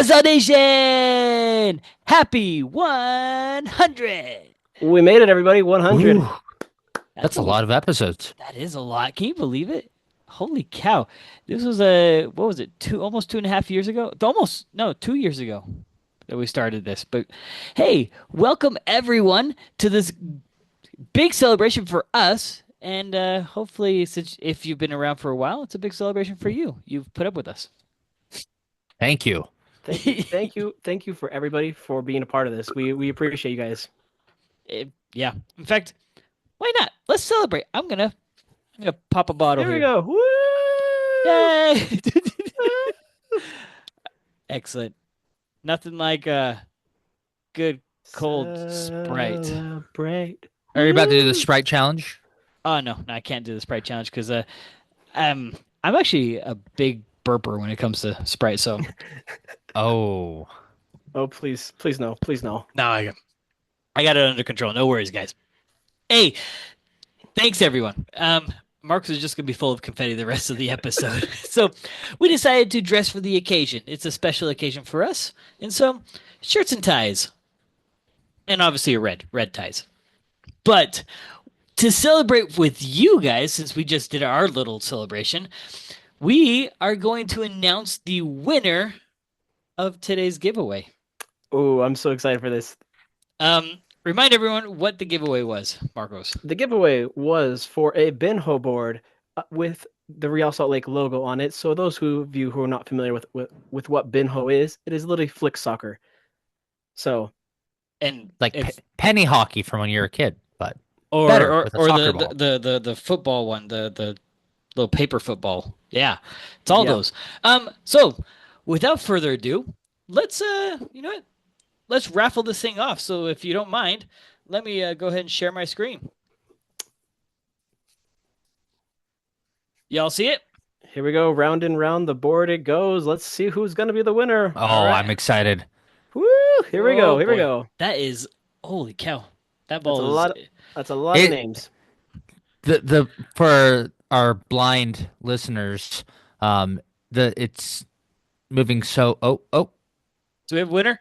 RSL Nation! Happy 100! We made it, everybody. 100. Ooh, That's that's a a lot of episodes. that is a lot. Can you believe it? Holy cow! This was a what was it? Almost 2.5 years ago. Almost no, 2 years ago that we started this. But hey, welcome everyone to this big celebration for us, and hopefully, since if you've been around for a while, it's a big celebration for you. You've put up with us. Thank you. Thank you for everybody for being a part of this. We appreciate you guys. Yeah. In fact, why not? Let's celebrate. I'm gonna pop a bottle Here we here. go. Woo! Yay! Excellent. Nothing like a good cold Sprite. Celebrate. Are you about to do the Woo! Sprite challenge? Oh no, I can't do the Sprite challenge because I'm actually a big burper when it comes to Sprite. So Oh, Oh, please no, please no. no, I got it under control. No worries, guys. Hey, thanks everyone. Marcus is just gonna be full of confetti the rest of the episode. So we decided to dress for the occasion. It's a special occasion for us, and so shirts and ties, and obviously a red ties. But to celebrate with you guys, since we just did our little celebration, we are going to announce the winner of today's giveaway. Oh, I'm so excited for this. Remind everyone what the giveaway was, Marcos. The giveaway was for a Binho board with the Real Salt Lake logo on it. So those of you who are not familiar with what Binho is, it is literally flick soccer. So And like it's penny hockey from when you were a kid, but or better or, with a or soccer the, ball. the football one, the little paper football. Yeah, it's all yeah, those. So without further ado, let's you know what? Let's raffle this thing off. So if you don't mind, let me go ahead and share my screen. Y'all see it? here we go. Round and round the board it goes. Let's see who's gonna be the winner. All Oh, I'm right. excited. Woo! Here we Oh go. Here we boy, go. that is holy cow! That That's a ball is lot. That's a lot of It names. the for our blind listeners, the it's moving so. Oh, Do we have a winner?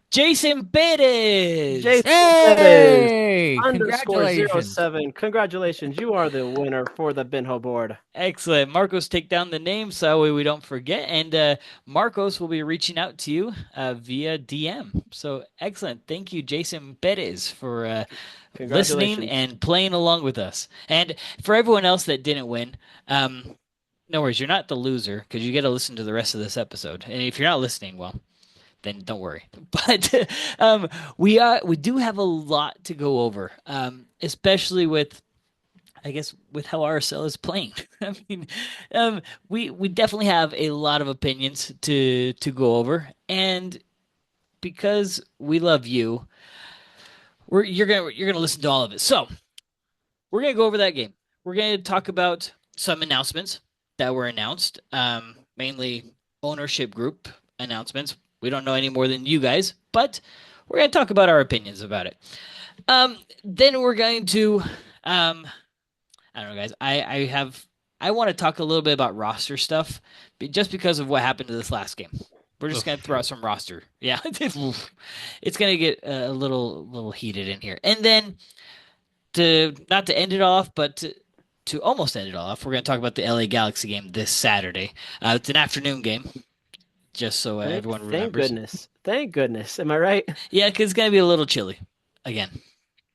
Jason Perez. Jason Perez hey! underscore zero Congratulations. seven. Congratulations, you are the winner for the Binho board. Excellent. Marcos, take down the name so that way we don't forget. And Marcos will be reaching out to you via DM. So excellent. Thank you, Jason Perez, for listening Congratulations. and playing along with us. And for everyone else that didn't win, no worries. You're not the loser because you get to listen to the rest of this episode. And if you're not listening, well, then don't worry. But we do have a lot to go over, especially with I guess with how RSL is playing. I mean, we definitely have a lot of opinions to go over, and because we love you, you're gonna listen to all of it. So we're gonna go over that game. We're gonna talk about some announcements that were announced, mainly ownership group announcements. We don't know any more than you guys, but we're gonna talk about our opinions about it. Then we're going to I don't know, guys. I want to talk a little bit about roster stuff, just because of what happened to this last game. We're just gonna throw out some roster. Yeah, it's gonna get a little heated in here. And then to not to end it off, but to almost end it off, we're gonna talk about the LA Galaxy game this Saturday. It's an afternoon game, just so everyone Thank remembers. goodness. Thank goodness. Am I right? Yeah, because it's gonna be a little chilly again.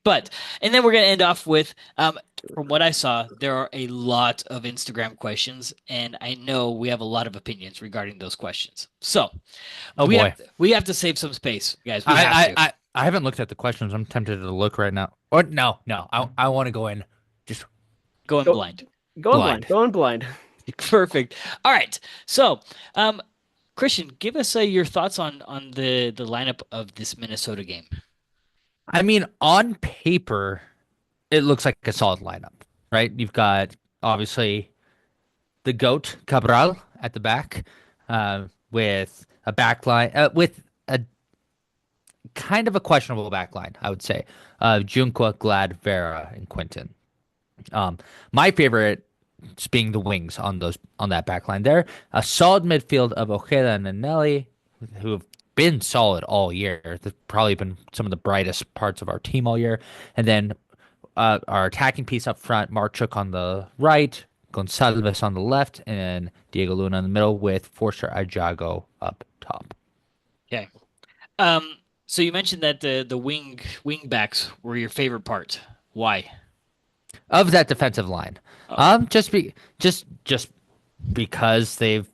But and then we're gonna end off with from what I saw, there are a lot of Instagram questions, and I know we have a lot of opinions regarding those questions. So Oh we boy. have to save some space, guys. We have I, to I I I haven't looked at the questions. I'm tempted to look right now. Or no. I want to go in just go in Go blind. going blind. blind. Going blind. Perfect. All right. So Christian, give us your thoughts on the lineup of this Minnesota game. I mean, on paper, it looks like a solid lineup, right? You've got obviously the GOAT Cabral at the back, with a back line, with a kind of a questionable back line, I would say. Junqua, Glad, Vera, and Quinton. My favorite just being the wings on that back line there. A solid midfield of Ojeda and Anelli, who have been solid all year. They've probably been some of the brightest parts of our team all year. And then our attacking piece up front, Marchuk on the right, Gonçalves on the left, and Diego Luna in the middle with Forster Ajago up top. Okay. Um, so you mentioned that the wing backs were your favorite part. Why? Of that defensive line. Okay. Just because they've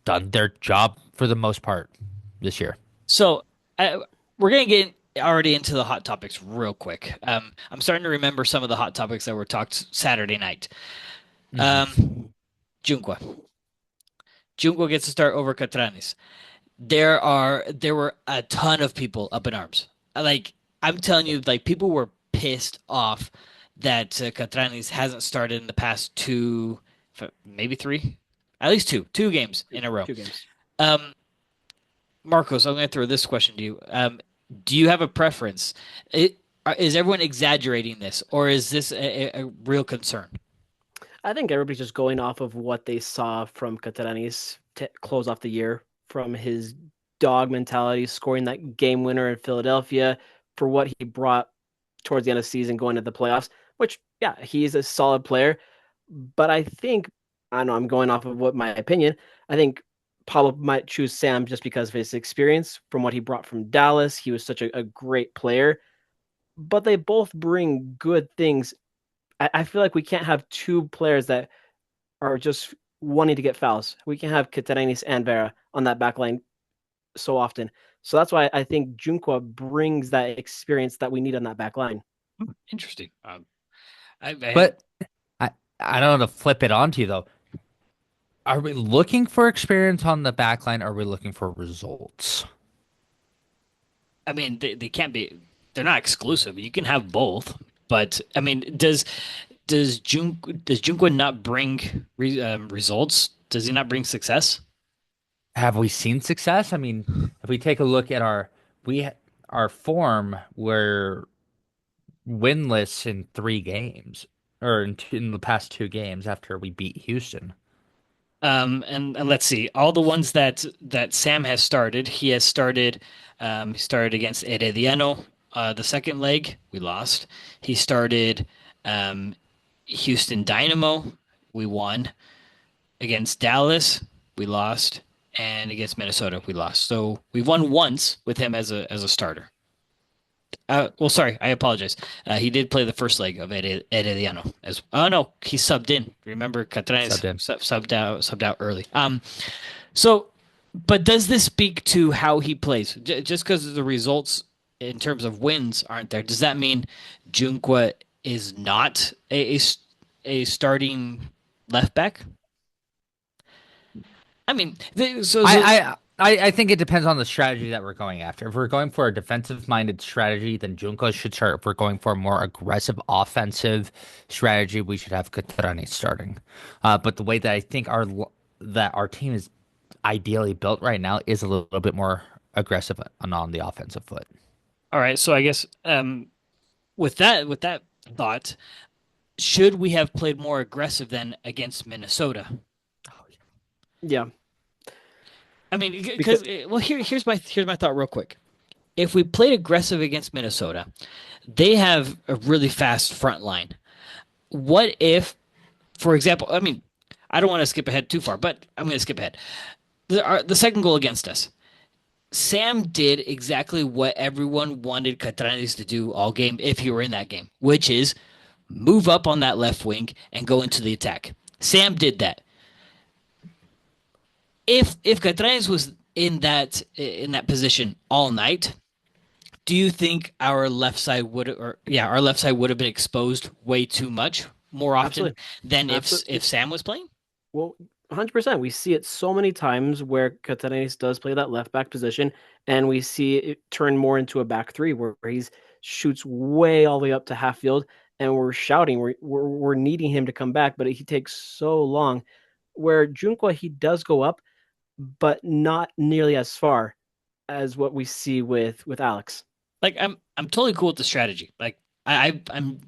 done their job for the most part this year. So we're gonna get already into the hot topics real quick. I'm starting to remember some of the hot topics that were talked Saturday night. Hmm. Um, Junqua. Junqua gets to start over Catranis. There were a ton of people up in arms. Like I'm telling you, like people were pissed off that Catranis hasn't started in the past two, maybe three, at least two games in a row. 2 games. Um, Marcos, I'm going to throw this question to you. Do you have a preference? Is everyone exaggerating this, or is this a real concern? I think everybody's just going off of what they saw from Catarani's to close off the year, from his dog mentality, scoring that game winner in Philadelphia, for what he brought towards the end of the season, going to the playoffs. Which, yeah, he's a solid player, but I think I don't know. I'm going off of what my opinion. I think Pablo might choose Sam just because of his experience from what he brought from Dallas. He was such a great player, but they both bring good things. I feel like we can't have two players that are just wanting to get fouls. We can have Catenanis and Vera on that back line so often. So that's why I think Junqua brings that experience that we need on that back line. Interesting. I But I I don't know to flip it onto you though. Are we looking for experience on the back line? Or are we looking for results? I mean, they can't be. They're not exclusive. You can have both. But I mean, does Junqua not bring results? Does he not bring success? Have we seen success? I mean, if we take a look at we our form, we're winless in 3 games, or in the past 2 games after we beat Houston. And let's see, all the ones that Sam has started, he has started. He started against Herediano, the second leg, we lost. He started um, Houston Dynamo, we won. Against Dallas, we lost, and against Minnesota, we lost. So we've won once with him as a starter. Well, sorry, I apologize. He did play the first leg of Herediano as. Oh no, he subbed in. Remember, Catranes Subbed in. subbed out early. So, but does this speak to how he plays? Just because the results in terms of wins aren't there, does that mean Junqua is not a starting left back? I mean, I think it depends on the strategy that we're going after. If we're going for a defensive-minded strategy, then Junko should start. If we're going for a more aggressive offensive strategy, we should have Katrani starting. But the way that I think our team is ideally built right now is a little bit more aggressive on the offensive foot. all right. So I guess with that thought, should we have played more aggressive than against Minnesota? Yeah, I mean, because because well, here's my thought real quick. If we played aggressive against Minnesota, they have a really fast front line. What if, for example, I mean, I don't want to skip ahead too far, but I'm going to skip ahead. The second goal against us, Sam did exactly what everyone wanted Catranes to do all game if he were in that game, which is move up on that left wing and go into the attack. Sam did that. If Catranes was in that position all night, do you think our left side would have been exposed way too much more often absolutely, than if absolutely. Sam was playing? Well, 100%. We see it so many times where Catanese does play that left back position, and we see it turn more into a back three where he shoots way all the way up to half field, and we're shouting, we're needing him to come back, but he takes so long. Where Junqua, he does go up, but not nearly as far as what we see with Alex. Like I'm totally cool with the strategy. Like I'm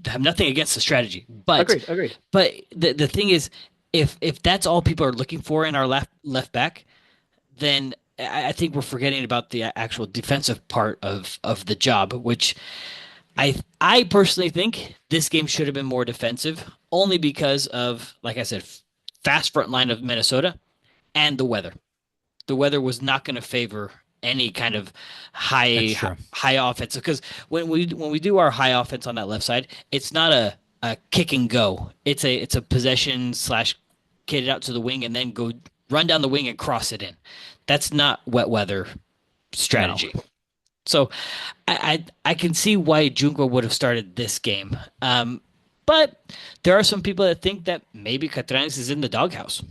have nothing against the strategy, but Agreed, agreed. but the thing is, if that's all people are looking for in our left back, then I think we're forgetting about the actual defensive part of the job, which I personally think this game should have been more defensive, only because of, like I said, fast front line of Minnesota and the weather. The weather was not going to favor any kind of That's high true. high offense because when we do our high offense on that left side, it's not a kick and go. It's a possession slash get it out to the wing and then go run down the wing and cross it in. That's not wet weather No. strategy. So I can see why Junko would have started this game. But there are some people that think that maybe Catranes is in the doghouse.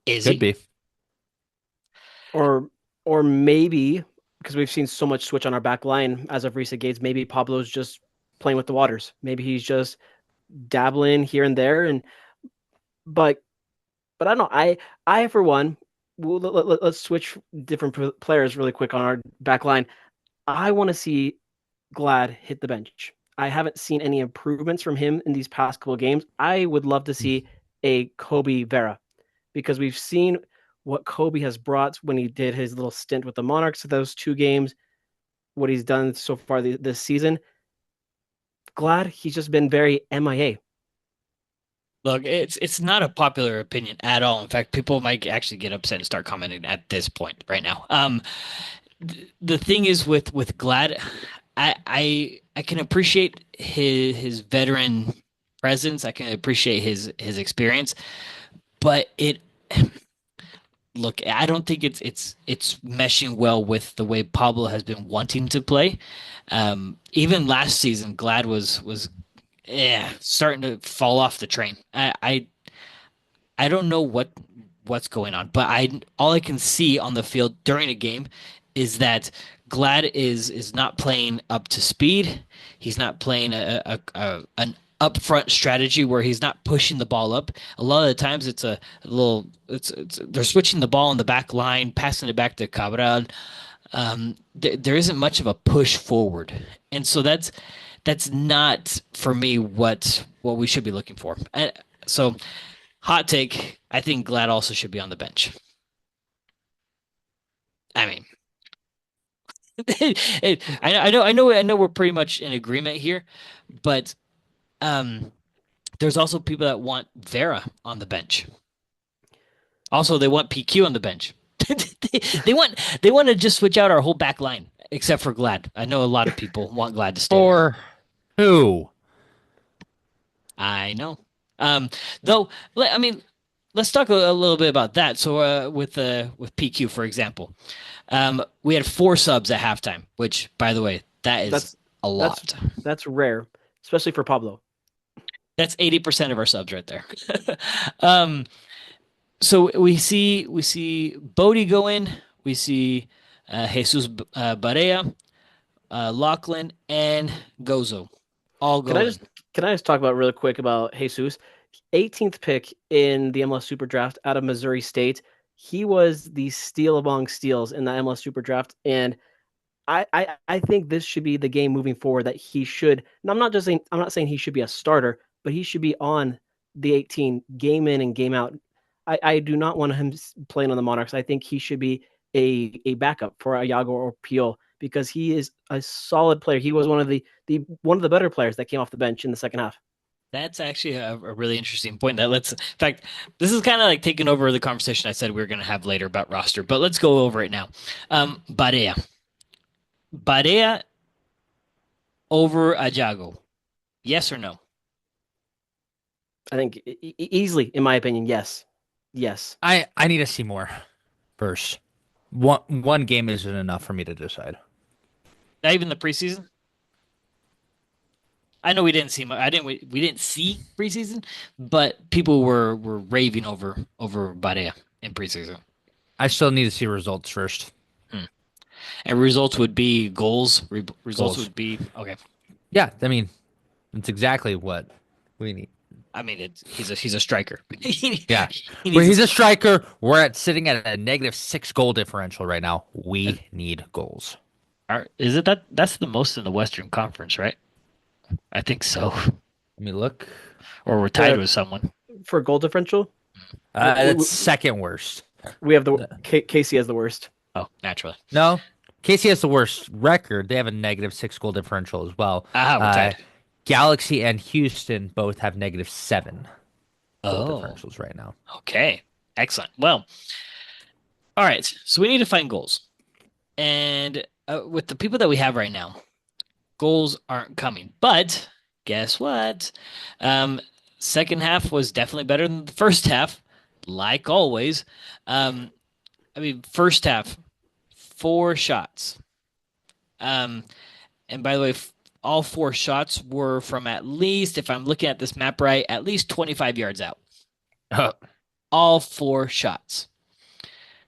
Is Could he? be. Or or maybe because we've seen so much switch on our back line as of recent games, maybe Pablo's just playing with the waters. Maybe he's just dabbling here and there. And but I don't know. I for one, let's switch different players really quick on our back line. I want to see Glad hit the bench. I haven't seen any improvements from him in these past couple of games. I would love to see a Kobe Vera because we've seen what Kobe has brought when he did his little stint with the Monarchs of those 2 games, what he's done so far this season. Glad he's just been very MIA. Look, it's not a popular opinion at all. In fact, people might actually get upset and start commenting at this point right now. The thing is with Glad, I can appreciate his veteran presence. I can appreciate his experience, but it look, I don't think it's meshing well with the way Pablo has been wanting to play. Even last season, Glad was starting to fall off the train. I don't know what's going on, but I all I can see on the field during a game is that Glad is not playing up to speed. He's not playing an upfront strategy where he's not pushing the ball up. A lot of the times it's a little it's they're switching the ball in the back line, passing it back to Cabral. There isn't much of a push forward, and so that's not for me what we should be looking for. So hot take, I think Glad also should be on the bench. I mean, I know we're pretty much in agreement here, but um, there's also people that want Vera on the bench. Also, they want PQ on the bench. They want to just switch out our whole back line, except for Glad. I know a lot of people want Glad to stay there. For who? I know. Um, though, I mean, let's talk a little bit about that. So, with PQ, for example, we had 4 subs at halftime, which, by the way, that is That's a that's lot. that's rare, especially for Pablo. That's 80% of our subs right there. Um, so we see Bodie go in, we see Jesus Barea, Lachlan, and Gozo all Can go I in. just can I just talk about really quick about Jesus? 18th pick in the MLS Super Draft out of Missouri State. He was the steal among steals in the MLS Super Draft, and I think this should be the game moving forward that he should. And I'm not saying he should be a starter, but he should be on the 18 game in and game out. I do not want him playing on the Monarchs. I think he should be a backup for Iago or Pio because he is a solid player. He was one of the one of the better players that came off the bench in the second half. That's actually a really interesting point. In fact, this is kind of like taking over the conversation I said we were going to have later about roster, but let's go over it now. Barea. Barea over Ajago. Yes or no? I think easily, in my opinion, yes, yes. I need to see more first. One game isn't enough for me to decide. Not even the preseason? I know we didn't see much. We didn't see preseason, but people were raving over Barea in preseason. I still need to see results first. Hmm. And results would be goals. Results Goals. would be okay. Yeah, I mean, it's exactly what we need. I mean, he's a striker. he Yeah. Well, needs he's to a score. striker. We're at sitting at a negative 6 goal differential right now. We need goals. Is it that? That's the most in the Western Conference, right? I think so. Let me look. Or we're tied Uh, with someone. for goal differential, That's second worst. We have the Casey has the worst. Oh, naturally. No, KC has the worst record. They have a -6 goal differential as well. Ah, we're Uh, tied. Galaxy and Houston both have -7 goal Oh, differentials right now. okay. Excellent. Well, all right. So we need to find goals. And with the people that we have right now, goals aren't coming. But guess what? Um, second half was definitely better than the first half, like always. Um, I mean, first half, 4 shots. Um, and by the way, all 4 shots were from at least, if I'm looking at this map right, at least 25 yards out. All 4 shots.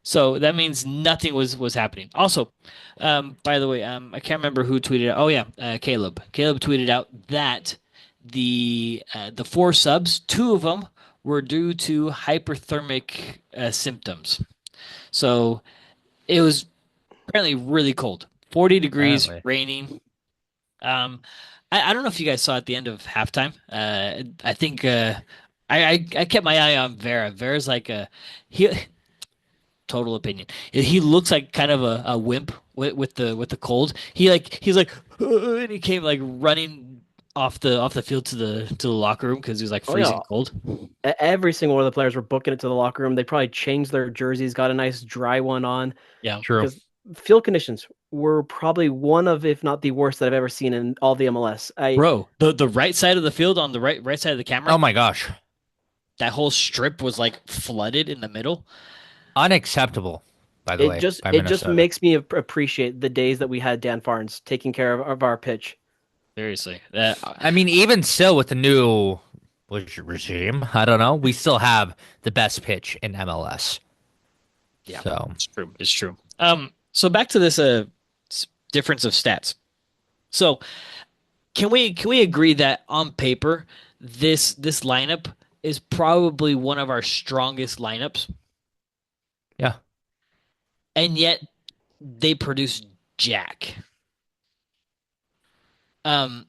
So that means nothing was happening. Also, by the way, I can't remember who tweeted out. Oh yeah, Caleb. Caleb tweeted out that the 4 subs, 2 of them were due to hyperthermic symptoms. So it was apparently really cold, 40 degrees, Apparently. raining. Um, I don't know if you guys saw at the end of halftime. I think I kept my eye on Vera. Vera's like a he total opinion. He looks like kind of a wimp with the cold. He's like and he came like running off the field to the locker room because he was like Oh yeah, freezing cold. every single one of the players were booking it to the locker room. They probably changed their jerseys, got a nice dry one on Yeah, True. because field conditions were probably one of, if not the worst that I've ever seen in all the MLS. I bro. The right side of the field on the right side of the Oh camera, my gosh. that whole strip was like flooded in the middle. Unacceptable, by the it way, just by it just Minnesota. makes me appreciate the days that we had Dan Farnes taking care of our pitch. Seriously, that I mean, even still with the new regime, I don't know, we still have the best pitch in MLS. yeah, So, it's true. It's true. So back to this difference of stats. So can we agree that on paper this lineup is probably one of our strongest lineups, yeah. and yet they produce jack. Um,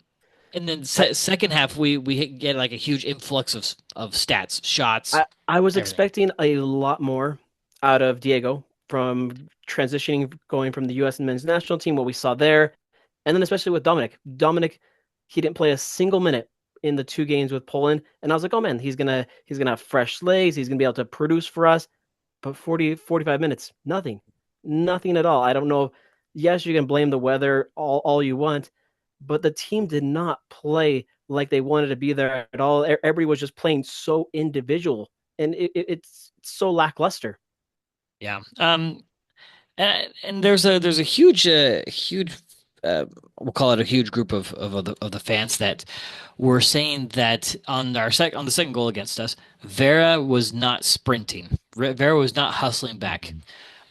and then I, second half we get like a huge influx of stats, shots, I was everything. expecting a lot more out of Diego from transitioning, going from the U.S. and men's national team, what we saw there, and then especially with Dominic. Dominic, he didn't play a single minute in the 2 games with Poland, and I was like, oh man, he's gonna have fresh legs, he's gonna be able to produce for us. But 45 minutes, nothing at all. I don't know. Yes, you can blame the weather all you want, but the team did not play like they wanted to be there at all. Everybody was just playing so individual, and it's so lackluster. Yeah. And there's a huge we'll call it a huge group of the fans that were saying that on the second goal against us, Vera was not sprinting. Vera was not hustling back.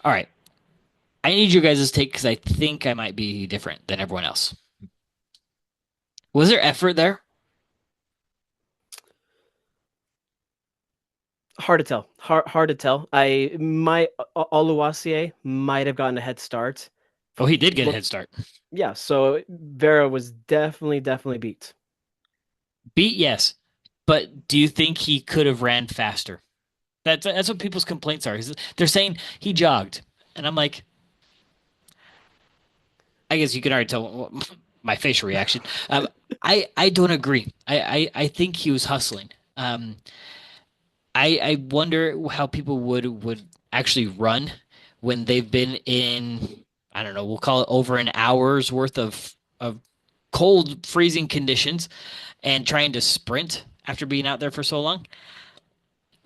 All right, I need you guys' take because I think I might be different than everyone else. Was there effort there? Hard to tell. Hard to tell. I my Oluwaseyi might have gotten a head start. Oh, he did get a Look, head start. yeah. So Vera was definitely beat. Beat, yes, but do you think he could have ran faster? That's what people's complaints are. They're saying he jogged, and I'm like, I guess you can already tell my facial reaction. I don't agree. I think he was hustling. I wonder how people would actually run when they've been in, I don't know, we'll call it over an hour's worth of cold, freezing conditions and trying to sprint after being out there for so long.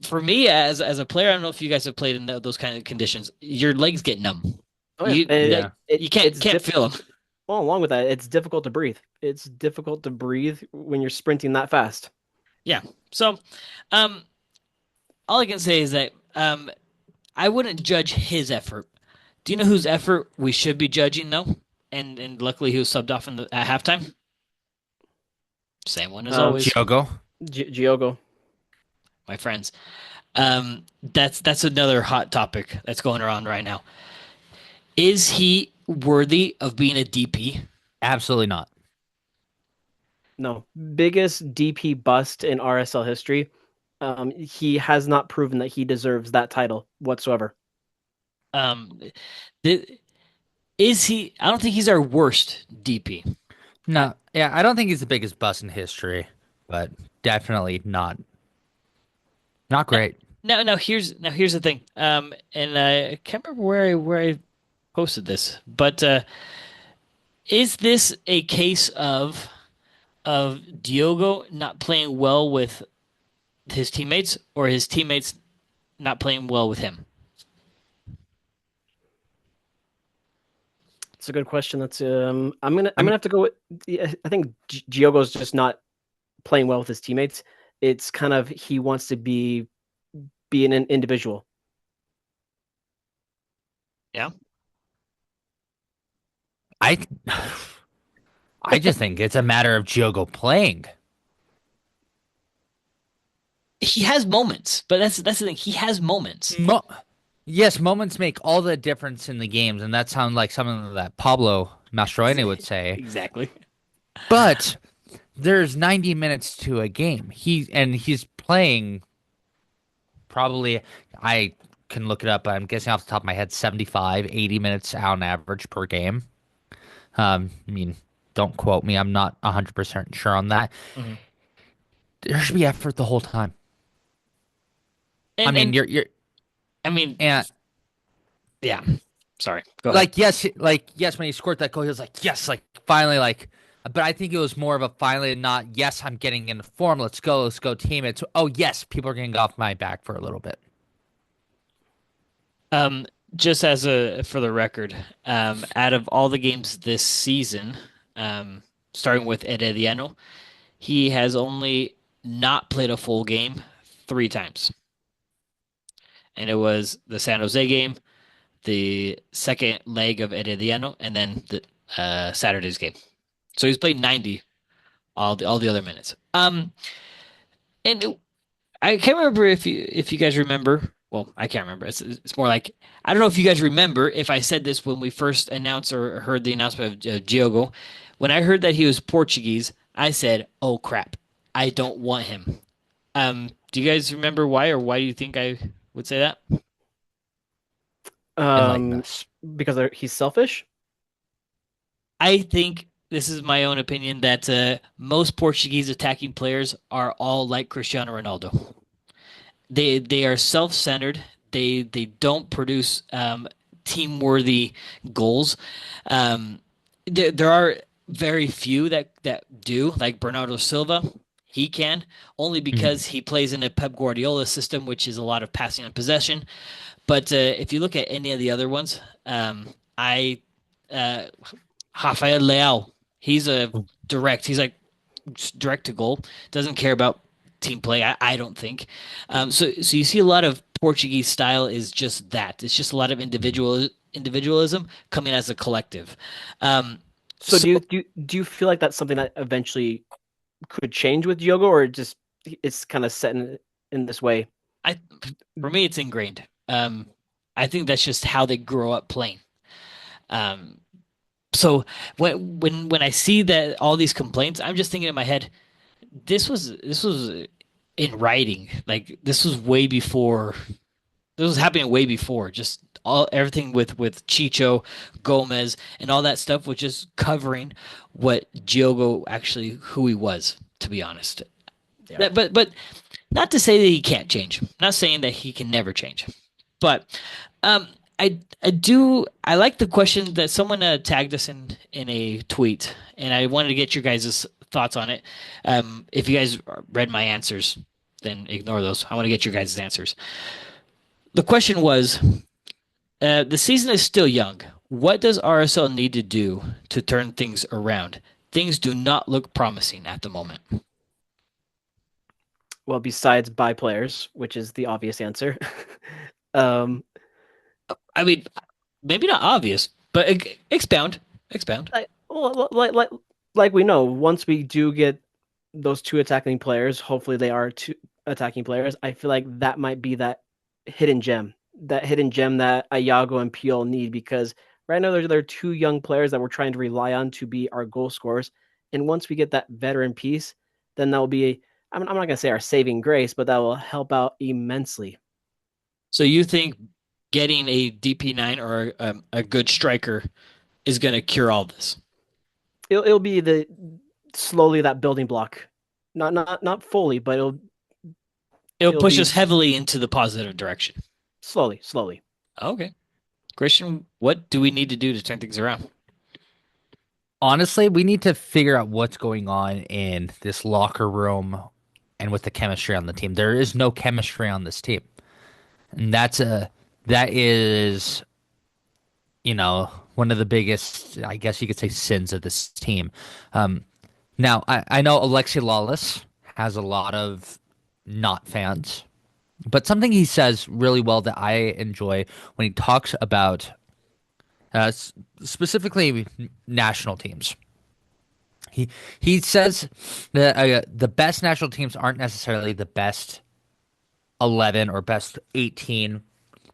For me, as a player, I don't know if you guys have played in those kind of conditions. Your legs get numb. Oh yeah, You and Yeah. like you can't feel them. well, along with that, it's difficult to breathe. It's difficult to breathe when you're sprinting that fast. Yeah. So, um, all I can say is that I wouldn't judge his effort. Do you know whose effort we should be judging though? And luckily he was subbed off at halftime. Same one as Um, always, Diogo. Giogo. my friends. That's another hot topic that's going around right now. Is he worthy of being a DP? Absolutely not. No, biggest DP bust in RSL history. He has not proven that he deserves that title whatsoever. Um, th- is he? I don't think he's our worst DP. Uh, No, yeah, I don't think he's the biggest bust in history, but definitely not now, great. now here's the thing. And I can't remember where I posted this, but is this a case of Diogo not playing well with his teammates, or his teammates not playing well with him? It's a good question. That's I'm I'm gonna have to go with. Yeah, I think Giogo's just not playing well with his teammates. It's kind of he wants to be an individual. Yeah. I I just think it's a matter of Diogo playing. He has moments, but that's the thing. He has moments. Mo Yes, moments make all the difference in the games, and that sounds like something that Pablo Mastroeni would say. Exactly. But there's 90 minutes to a game. He's playing probably I can look it up, but I'm guessing off the top of my head 75, 80 minutes on average per game. I mean, don't quote me. I'm not 100% sure on that. Mhm. There should be effort the whole time. I mean, And you're I mean, and yeah. Sorry. Go ahead. like yes, when he scored that goal, he was like, yes, like finally, like. But I think it was more of a finally, not yes, I'm getting into form. Let's go, team. It's oh yes, people are getting off my back for a little bit. Um, just as a for the record, out of all the games this season, um, starting with Herediano, he has only not played a full game 3 times, and it was the San Jose game, the second leg of Herediano, and then the Saturday's game. So he's played 90 all the other minutes. And I can't remember if you guys remember. Well, I can't remember. It's more like I don't know if you guys remember if I said this when we first announced or heard the announcement of Diogo. When I heard that he was Portuguese, I said, "Oh crap, I don't want him." Do you guys remember why, or why do you think I would say that? Enlighten Um, us. because he's selfish. I think this is my own opinion that most Portuguese attacking players are all like Cristiano Ronaldo. They are self-centered. They don't produce team-worthy goals. Um, there are very few that do, like Bernardo Silva. He can only Mhm. because he plays in a Pep Guardiola system, which is a lot of passing and possession. But if you look at any of the other ones, I uh, Rafael Leao, he's a direct. He's like direct to goal. Doesn't care about team play. I don't think. So you see a lot of Portuguese style is just that. It's just a lot of individualism coming as a collective. Um, So so do you feel like that's something that eventually could change with Diogo, or just it's kind of set in this way? I, for me, it's ingrained. I think that's just how they grow up playing. Um, so when I see that all these complaints, I'm just thinking in my head, this was in writing. Like this was way before. This was happening way before. Just all everything with Chicho, Gomez, and all that stuff was just covering what Diogo actually who he was. To be honest, Yeah. but not to say that he can't change. Not saying that he can never change. But um, I like the question that someone tagged us in a tweet, and I wanted to get your guys' thoughts on it. If you guys read my answers, then ignore those. I want to get your guys' answers. The question was, the season is still young. What does RSL need to do to turn things around? Things do not look promising at the moment. Well, besides buy players, which is the obvious answer. um, I mean, maybe not obvious, but expound, expound. well, like we know, once we do get those two attacking players, hopefully they are two attacking players. I feel like that might be that hidden gem that Ayago and Peel need because right now they're two young players that we're trying to rely on to be our goal scorers. And once we get that veteran piece, then that will be I'm not gonna say our saving grace, but that will help out immensely. So you think getting a DP9 or a good striker is going to cure all this. It'll be the slowly that building block, not fully, but It'll it'll push be us heavily into the positive direction. slowly. Okay. Christian, what do we need to do to turn things around? Honestly, we need to figure out what's going on in this locker room and with the chemistry on the team. There is no chemistry on this team. And that is, one of the biggest, I guess you could say, sins of this team. Um, Now, I know Alexi Lawless has a lot of not fans, but something he says really well that I enjoy when he talks about specifically national teams. He he says that the best national teams aren't necessarily the best 11 or best 18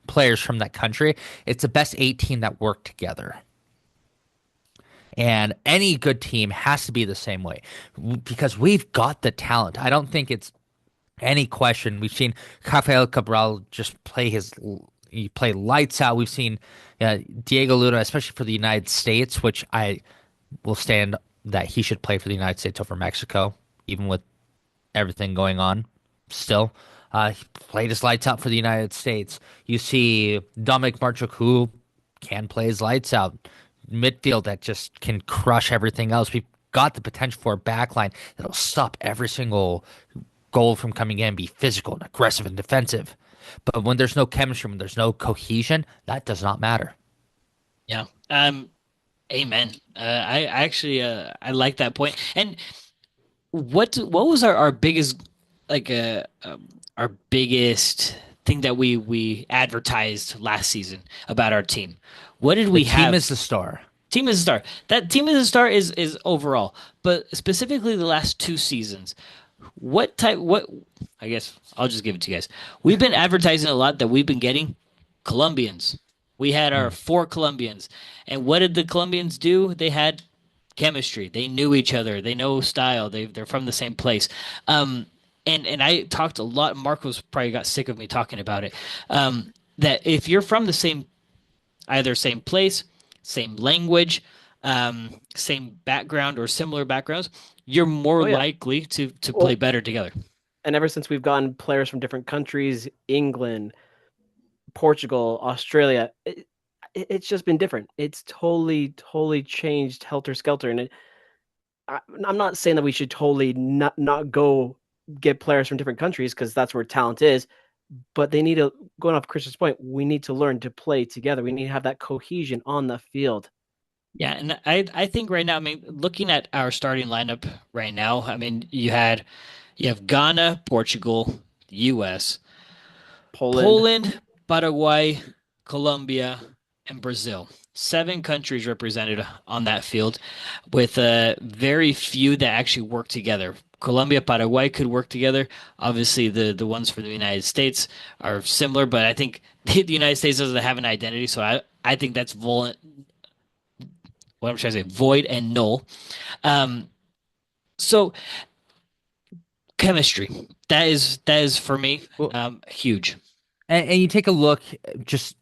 players from that country. It's the best 18 that work together. And any good team has to be the same way because we've got the talent. I don't think it's any question. We've seen Rafael Cabral just he play lights out. We've seen Diego Luna, especially for the United States, which I will stand that he should play for the United States over Mexico, even with everything going on still. He played his lights out for the United States. You see Dominic Marchuk, who can play his lights out. Midfield that just can crush everything else. We've got the potential for a backline that'll stop every single goal from coming in, be physical and aggressive and defensive. But when there's no chemistry, when there's no cohesion, that does not matter. Yeah. Amen. I actually I like that point. And what was our biggest like our biggest thing that we advertised last season about our team? What did The we team have? is the star. Team is a star. That team is a star is overall, but specifically the last two seasons. What type? What? I guess I'll just give it to you guys. We've been advertising a lot that we've been getting Colombians. We had our Mm. four Colombians, and what did the Colombians do? They had chemistry. They knew each other. They know style. They're from the same place. And I talked a lot. Marcos probably got sick of me talking about it. That if you're from the same either same place, same language, same background or similar backgrounds, you're more Oh yeah. likely to play Well, better together. and ever since we've gotten players from different countries, England, Portugal, Australia, it's just been different. It's totally changed helter skelter, and I'm not saying that we should totally not go get players from different countries because that's where talent is. But they need to, going off Chris's point, we need to learn to play together. We need to have that cohesion on the field. Yeah, and I think right now, I mean, looking at our starting lineup right now, I mean, you have Ghana, Portugal, the US, Poland. Poland, Paraguay, Colombia, and Brazil. Seven countries represented on that field, with very few that actually work together. Colombia, Paraguay could work together. Obviously, the ones for the United States are similar, but I think the United States doesn't have an identity, so I think that's what I'm trying to say, void and null. Um, so chemistry, that is for me, Well, huge. and you take a look, just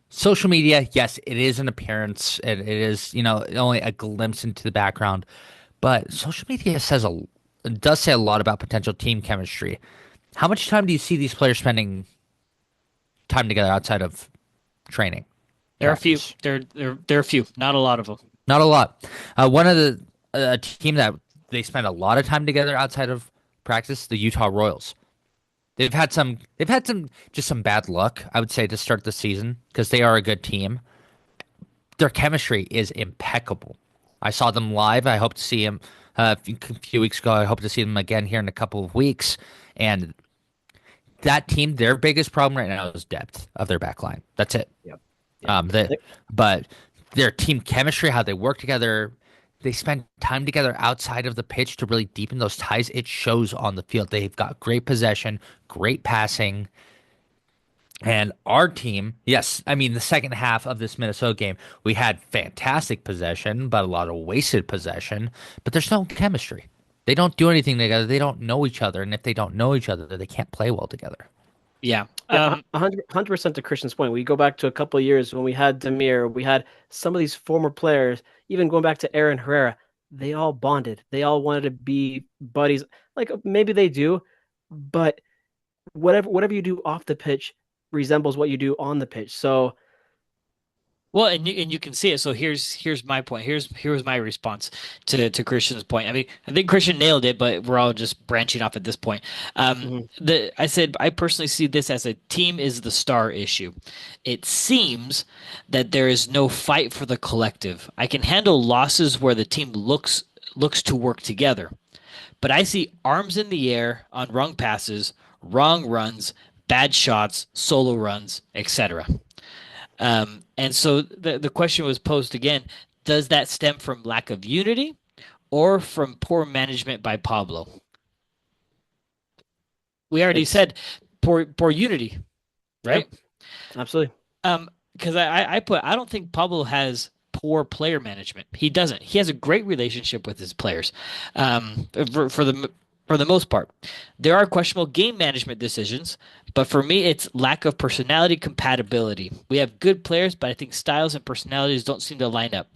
social media. Yes, it is an appearance. It is, only a glimpse into the background. But social media it does say a lot about potential team chemistry. How much time do you see these players spending time together outside of training, There are a few. practice? There are a few, not a lot of them. Not a lot. One of the a team that they spend a lot of time together outside of practice, the Utah Royals. They've had some just some bad luck, I would say, to start the season because they are a good team. Their chemistry is impeccable. I saw them live. I hope to see him a few weeks ago. I hope to see them again here in a couple of weeks. And that team, their biggest problem right now is depth of their back line. That's it. Yep. Yep. But their team chemistry, how they work together, they spend time together outside of the pitch to really deepen those ties. It shows on the field. They've got great possession, great passing. And our team, yes, I mean, the second half of this Minnesota game, we had fantastic possession, but a lot of wasted possession. But there's no chemistry. They don't do anything together. They don't know each other. And if they don't know each other, they can't play well together. Yeah. Yeah, 100% to Christian's point. We go back to a couple of years when we had Demir, we had some of these former players, even going back to Aaron Herrera, they all bonded. They all wanted to be buddies. Like maybe they do, but whatever you do off the pitch resembles what you do on the pitch. So Well, and you can see it. So here's my point. Here's my response to Christian's point. I mean, I think Christian nailed it, but we're all just branching off at this point. mhm. The I said I personally see this as a team is the star issue. It seems that there is no fight for the collective. I can handle losses where the team looks to work together, but I see arms in the air on wrong passes, wrong runs, bad shots, solo runs, etc. And so the question was posed again, does that stem from lack of unity or from poor management by Pablo? We already It's said poor unity, yeah, right? absolutely. Because I don't think Pablo has poor player management. He doesn't. He has a great relationship with his players, for the most part. There are questionable game management decisions, but for me, it's lack of personality compatibility. We have good players, but I think styles and personalities don't seem to line up.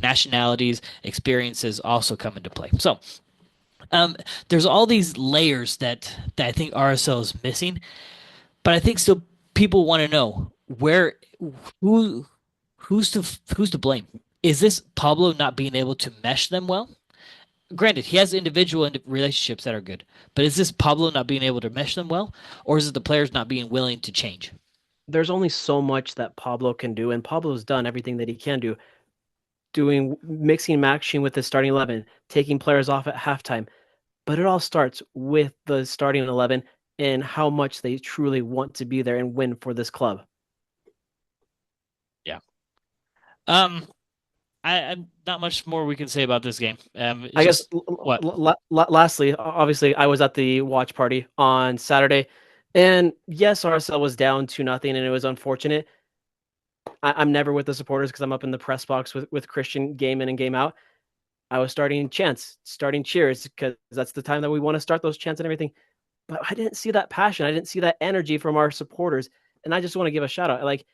Nationalities, experiences also come into play. So um, there's all these layers that I think RSL is missing, but I think still people want to know where who who's to blame? Is this Pablo not being able to mesh them well? Granted, he has individual relationships that are good, but is this Pablo not being able to mesh them well, or is it the players not being willing to change? There's only so much that Pablo can do, and Pablo's done everything that he can do, doing mixing and matching with the starting 11, taking players off at halftime. But it all starts with the starting 11 and how much they truly want to be there and win for this club. Yeah. Um, I'm not much more we can say about this game. It's I guess just what lastly, obviously, I was at the watch party on Saturday, and yes, RSL was down 2-0, and it was unfortunate. I'm never with the supporters because I'm up in the press box with Christian game in and game out. I was starting chants, starting cheers because that's the time that we want to start those chants and everything. But I didn't see that passion. I didn't see that energy from our supporters, and I just want to give a shout out. Like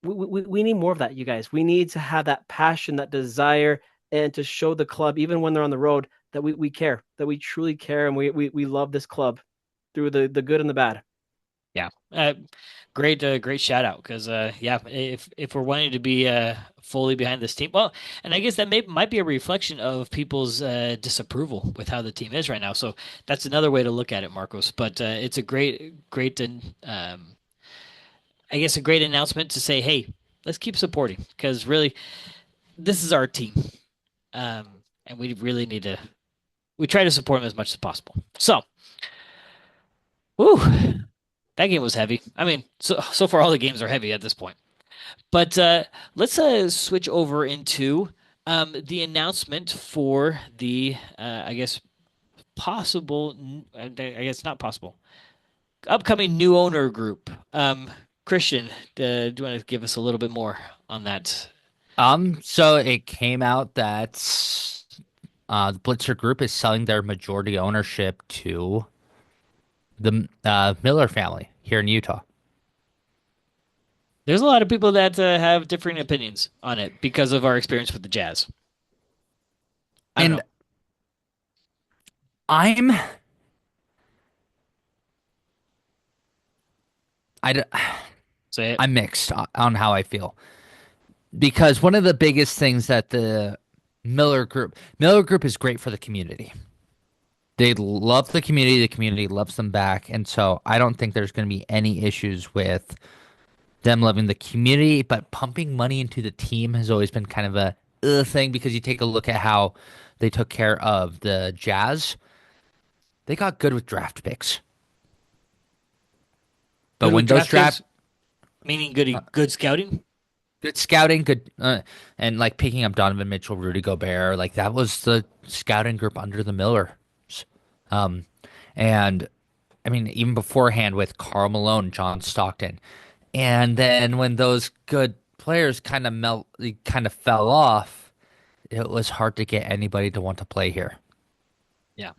we need more of that, you guys. We need to have that passion, that desire, and to show the club, even when they're on the road, that we care, that we truly care, and we love this club through the good and the bad. Yeah. Great shout out because yeah, if we're wanting to be fully behind this team, well, and I guess that might be a reflection of people's disapproval with how the team is right now. So that's another way to look at it, Marcos. But it's a great and I guess a great announcement to say, hey, let's keep supporting because really this is our team, and we really need to we try to support them as much as possible. So, whew, that game was heavy. I mean, so far all the games are heavy at this point. But let's switch over into the announcement for the, I guess, possible, I guess not possible, upcoming new owner group. Christian, do you want to give us a little bit more on that? So it came out that the Blitzer Group is selling their majority ownership to the Miller family here in Utah. There's a lot of people that have differing opinions on it because of our experience with the Jazz. I don't And know. I'm I d- Say it. I'm mixed on how I feel because one of the biggest things that the Miller Group is great for the community. They love the community loves them back, and so I don't think there's going to be any issues with them loving the community, but pumping money into the team has always been kind of a thing because you take a look at how they took care of the Jazz. They got good with draft picks. But Good with when those draft draft picks, meaning good scouting. good scouting, good and like picking up Donovan Mitchell, Rudy Gobert, like that was the scouting group under the Millers. Um, and I mean, even beforehand with Karl Malone, John Stockton, and then when those good players kind of fell off, it was hard to get anybody to want to play here. Yeah.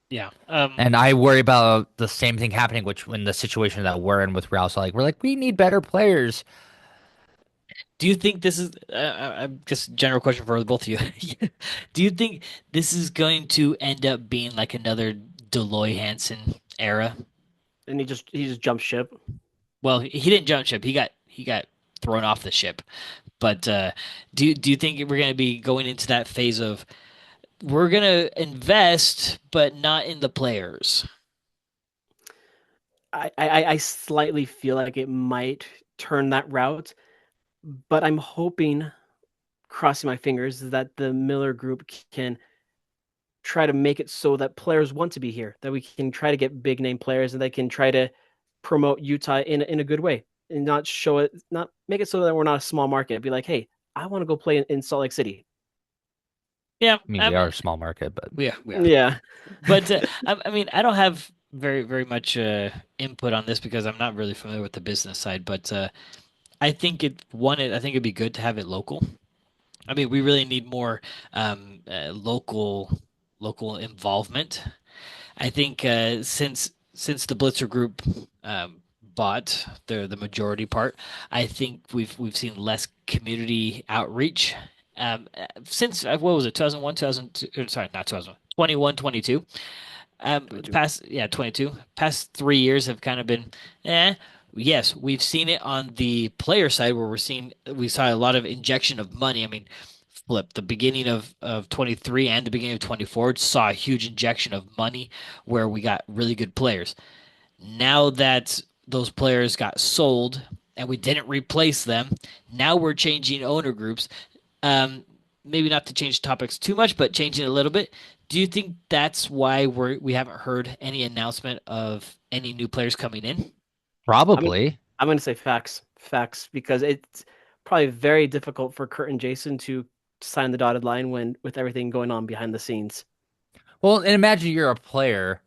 Yeah. And I worry about the same thing happening, which in the situation that we're in with Real, so like we're like we need better players. Do you think this is, just general question for both of you. Do you think this is going to end up being like another Deloy Hansen era? And he just jumped ship. Well, he didn't jump ship. He got thrown off the ship. But do you think we're going to be going into that phase of we're going to invest, but not in the players? I slightly feel like it might turn that route, but I'm hoping, crossing my fingers, that the Miller Group can try to make it so that players want to be here, that we can try to get big name players, and they can try to promote Utah in a good way, and not show it, not make it so that we're not a small market. Be like, hey, I want to go play in Salt Lake City. Yeah, I mean, we are a small market, but we are. Yeah, But I mean, I don't have very much input on this because I'm not really familiar with the business side. But I think it'd be good to have it local. I mean, we really need more local involvement. I think since the Blitzer Group bought the majority part, I think we've seen less community outreach. Since what was it, 2001, 2002, sorry, not 2001, 21, 22. The 22. past, yeah, 22. Past 3 years have kind of been, eh. Yes, we've seen it on the player side where we saw a lot of injection of money. I mean, flip the beginning of 23 and the beginning of 24 saw a huge injection of money where we got really good players. Now that those players got sold and we didn't replace them, now we're changing owner groups. Um, Maybe not to change topics too much, but changing it a little bit. Do you think that's why we haven't heard any announcement of any new players coming in? I'm gonna, probably. I'm gonna say facts, because it's probably very difficult for Kurt and Jason to sign the dotted line when with everything going on behind the scenes. Well, and imagine you're a player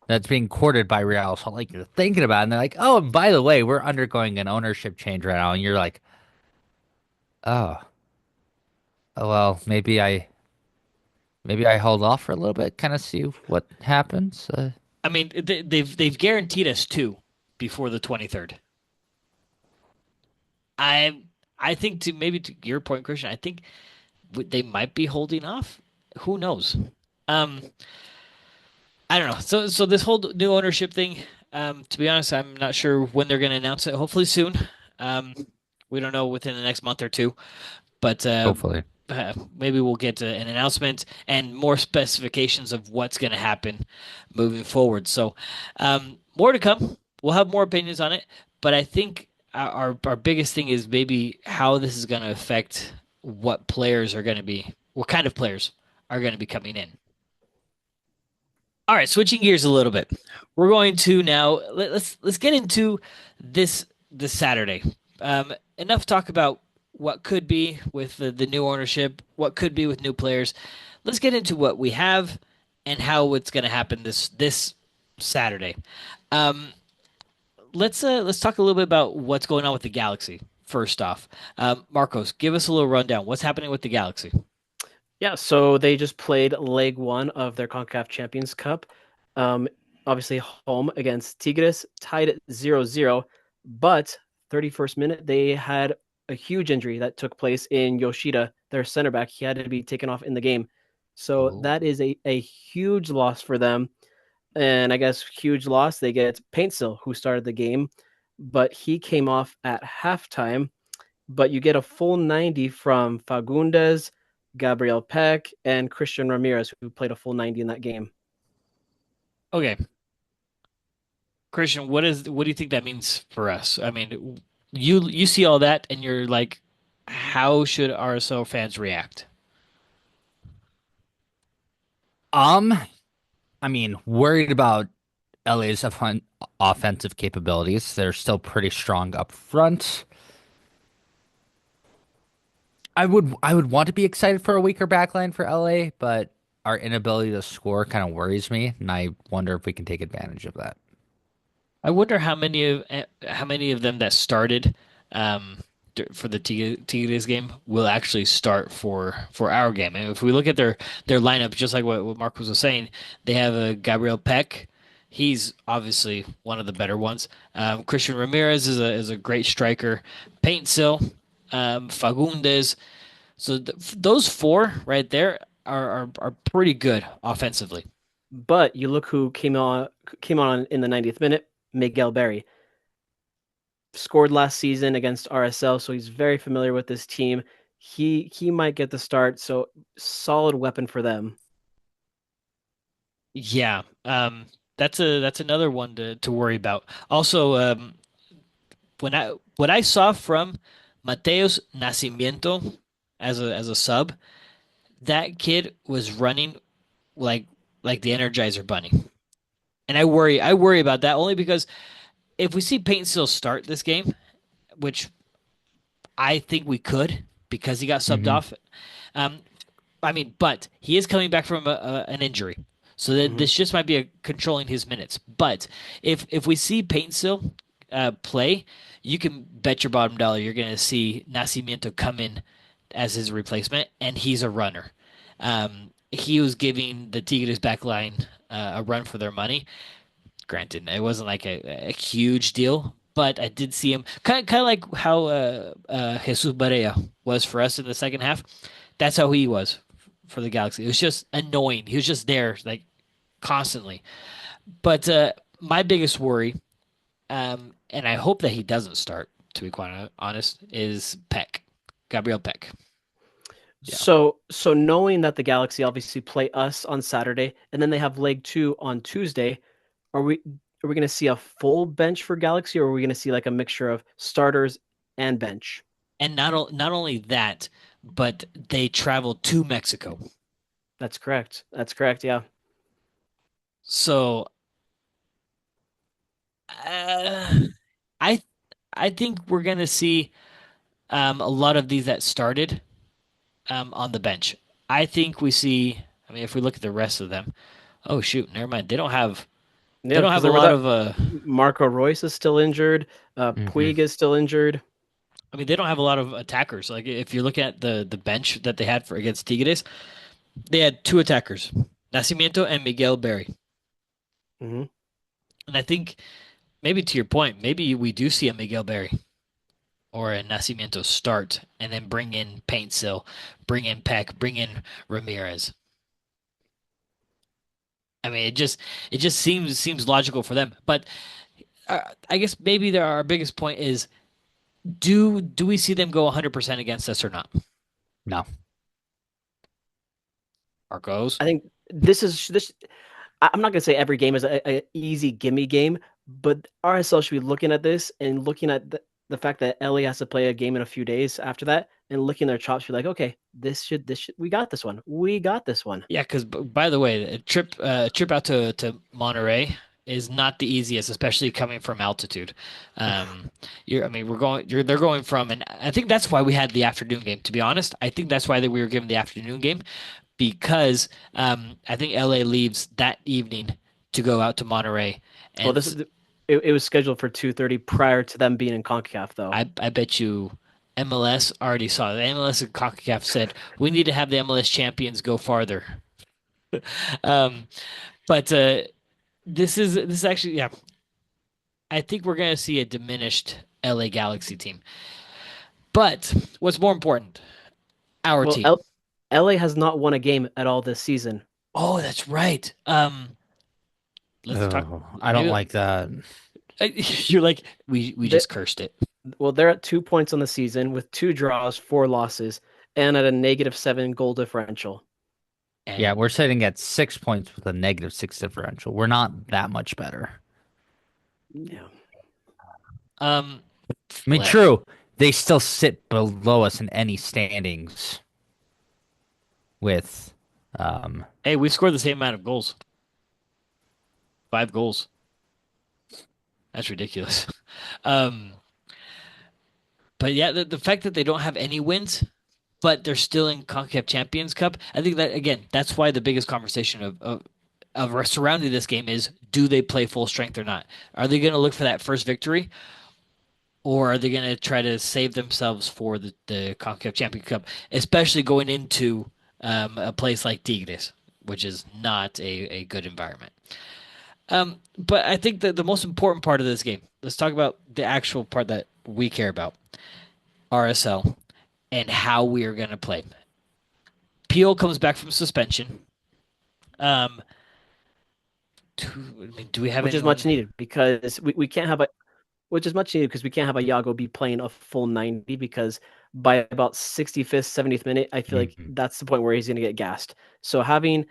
that's being courted by Real, so like you're thinking about it, and they're like, oh, and by the way, we're undergoing an ownership change right now, and you're like, oh, oh well, maybe I hold off for a little bit, kind of see what happens. I mean, they've guaranteed us two before the 23rd. I I think to maybe to your point, Christian, I think they might be holding off. Who knows? Um, I don't know. So this whole new ownership thing, to be honest, I'm not sure when they're going to announce it. Hopefully soon. Um, we don't know within the next month or two, but Hopefully. maybe we'll get an announcement and more specifications of what's going to happen moving forward. So more to come. We'll have more opinions on it, but I think our biggest thing is maybe how this is going to affect what players are going to be, what kind of players are going to be coming in. All right, switching gears a little bit. We're going to now let's get into this Saturday. Enough talk about what could be with the new ownership, what could be with new players. Let's get into what we have and how it's going to happen this Saturday. Um, let's talk a little bit about what's going on with the Galaxy. First off, Marcos, give us a little rundown. What's happening with the Galaxy? Yeah, so they just played leg one of their CONCACAF Champions Cup. Um, Obviously home against Tigres, tied at 0-0, but 31st minute they had a huge injury that took place in Yoshida, their center back. He had to be taken off in the game. So Oh. that is a huge loss for them. And I guess huge loss. They get Paintsil, who started the game, but he came off at halftime. But you get a full 90 from Fagundes, Gabriel Peck, and Christian Ramirez, who played a full 90 in that game. Okay, Christian, what do you think that means for us? I mean, you see all that and you're like, how should RSL fans react? Um, I mean, worried about LA's offensive capabilities. They're still pretty strong up front. I would want to be excited for a weaker backline for LA, but our inability to score kind of worries me, and I wonder if we can take advantage of that. I wonder how many of them that started, um, for the Tigres game will actually start for our game. And if we look at their lineup, just like what Marcos was saying, they have a Gabriel Peck. He's obviously one of the better ones. Christian Ramirez is a great striker. Paintsil, Fagundes. So those four right there are pretty good offensively. But you look who came on in the 90th minute, Miguel Berry. Scored last season against RSL, so he's very familiar with this team. He might get the start, so solid weapon for them. Yeah, that's another one to worry about. Also, what I saw from Mateus Nascimento as a sub, that kid was running like like the Energizer Bunny, and I worry about that only because if we see Peyton still start this game, which I think we could because he got subbed Hmm. off. Um, I mean, but he is coming back from an injury, so that Hmm. this just might be controlling his minutes. But if we see Paintsil play, you can bet your bottom dollar you're going to see Nacimiento come in as his replacement, and he's a runner. He was giving the Tigres back line a run for their money. Granted, it wasn't like a huge deal, but I did see him kind of like how Jesus Barea was for us in the second half. That's how he was for the Galaxy. It was just annoying. He was just there like constantly. But my biggest worry, and I hope that he doesn't start, to be quite honest, is Peck, Gabriel Peck. Yeah. So knowing that the Galaxy obviously play us on Saturday, and then they have leg two on Tuesday, are we going to see a full bench for Galaxy, or are we going to see like a mixture of starters and bench? And not only that, but they travel to Mexico. That's correct. That's correct. Yeah. So uh, I I think we're gonna see a lot of these that started on the bench. I think we see. I mean, if we look at the rest of them, oh shoot, never mind. They Yeah, don't because have a there were lot that of Marco Royce is still injured. Hmm. Puig is still injured. I mean, they don't have a lot of attackers. Like if you're looking at the bench that they had for against Tigres, they had two attackers, Nacimiento and Miguel Berry. Hmm. And I think maybe to your point, maybe we do see a Miguel Berry or a Nacimiento start and then bring in Paintsil, bring in Peck, bring in Ramirez. I mean, it just seems logical for them. But I guess maybe our biggest point is do we see them go 100% against us or not? No. Arcos. I think this. I'm not gonna say every game is a easy gimme game, but RSL should be looking at this and looking at the fact that LA has to play a game in a few days after that, and licking their chops, be like, okay, this should we got this one, we got this one. Yeah, because by the way, a trip out to Monterey is not the easiest, especially coming from altitude. I mean, they're going from, and I think that's why we had the afternoon game. To be honest, I think that's why that we were given the afternoon game because I think LA leaves that evening to go out to Monterey, Well, and it was scheduled for 2:30 prior to them being in CONCACAF though. I bet you MLS already saw it. The MLS and CONCACAF said we need to have the MLS champions go farther. Um, but this is actually yeah. I think we're gonna see a diminished LA Galaxy team. But what's more important, our Well, team. LA has not won a game at all this season. Oh, that's right. Let's talk. Oh, I don't Maybe like that. you're like we They, just cursed it, well, they're at 2 points on the season with two draws, four losses, and at a -7 goal differential. Yeah, and we're sitting at 6 points with a -6 differential. We're not that much better. Yeah. um, I mean, let true, they still sit below us in any standings with, um, hey, we scored the same amount of goals, 5 goals. That's ridiculous. Um, but yeah, the fact that they don't have any wins, but they're still in CONCACAF Champions Cup, I think that again, that's why the biggest conversation of surrounding this game is do they play full strength or not? Are they going to look for that first victory, or are they going to try to save themselves for the CONCACAF Champions Cup, especially going into a place like Tigres, which is not a good environment. But I think that the most important part of this game, let's talk about the actual part that we care about, RSL, and how we are going to play. Peel comes back from suspension. Um, do we have which is anyone? much needed because we can't have a which is much needed because we can't have a Yago be playing a full 90 because by about 65th, 70th minute, I feel like Mhm. that's the point where he's going to get gassed. So having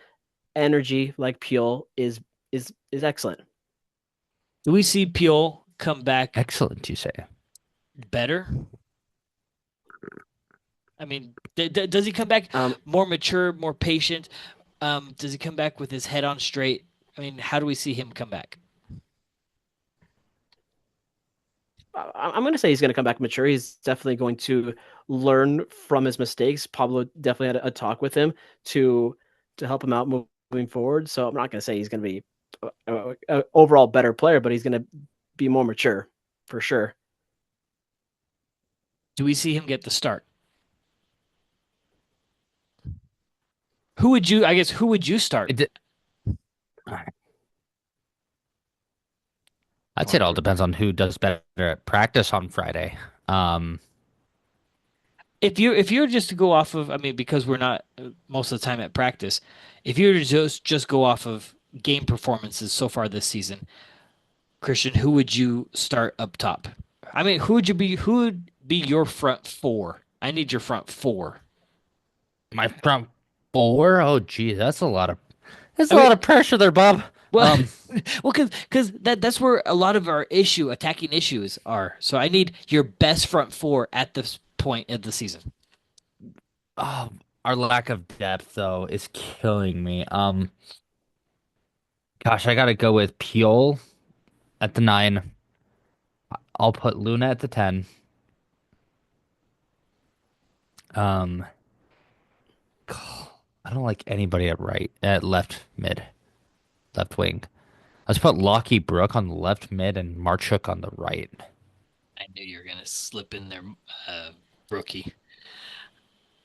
energy like Pure is excellent. Do we see Peel come back Excellent, you say. better? I mean, does he come back Um, more mature, more patient? Does he come back with his head on straight? I mean, how do we see him come back? I'm going to say he's going to come back mature. He's definitely going to learn from his mistakes. Pablo definitely had a talk with him to help him out moving forward. So I'm not going to say he's going to be a overall better player, but he's going to be more mature for sure. Do we see him get the start? Who would you? I guess who would you start? It, I'd say it all depends on who does better at practice on Friday. Um, If you're just to go off of, I mean, because we're not most of the time at practice, if you were to just go off of game performances so far this season, Christian, who would you start up top? I mean, who would you be? Who would be your front four? I need your front four. my front four. Oh, gee, that's I a mean, lot of pressure there, Bob. well, Um, well, because that's where a lot of our attacking issues are. So I need your best front four at this point of the season. oh, our lack of depth though is killing me. Gosh, I gotta go with Piol at the 9. I'll put Luna at the 10. Um, I don't like anybody at left mid, left wing. Let's put Lockie Brook on the left mid and Marchuk on the right. I knew you were gonna slip in there, rookie.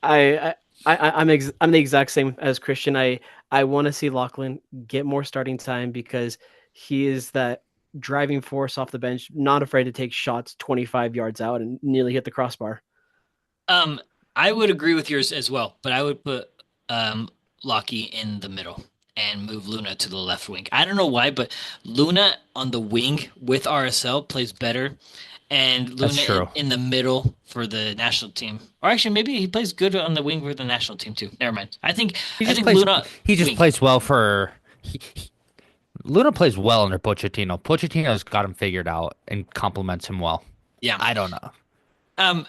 I, I'm the exact same as Christian. I want to see Lachlan get more starting time because he is that driving force off the bench, not afraid to take shots 25 yards out and nearly hit the crossbar. Um, I would agree with yours as well, but I would put Lockie in the middle and move Luna to the left wing. I don't know why, but Luna on the wing with RSL plays better, and That's Luna true. in the middle for the national team. Or actually, maybe he plays good on the wing for the national team too. Never mind. He I just think plays. Luna He just wing. plays well for. Luna plays well under Pochettino. Pochettino's got him figured out and complements him well. Yeah. I don't know. Um,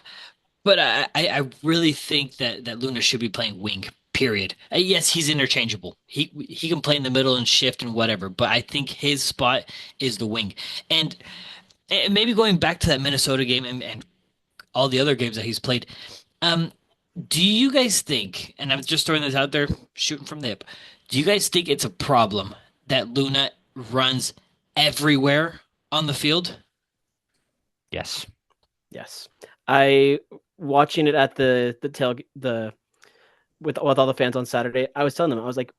but I really think that Luna should be playing wing. Period. Yes, he's interchangeable. He can play in the middle and shift and whatever. But I think his spot is the wing. And, and maybe going back to that Minnesota game and all the other games that he's played. Um, do you guys think? And I'm just throwing this out there, shooting from the hip. Do you guys think it's a problem that Luna runs everywhere on the field? Yes. Yes, I watching it at the tail the with all the fans on Saturday. I was telling them I was like,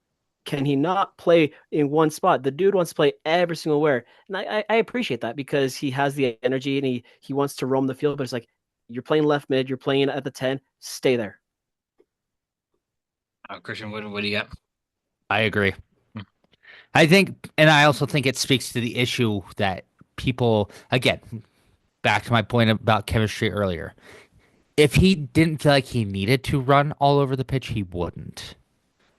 can he not play in one spot? The dude wants to play every single where, and I appreciate that because he has the energy and he wants to roam the field. But it's like you're playing left mid, you're playing at the 10, stay there. Christian, what do you got? I agree. I think, and I also think it speaks to the issue that people, again, back to my point about chemistry earlier. If he didn't feel like he needed to run all over the pitch, he wouldn't.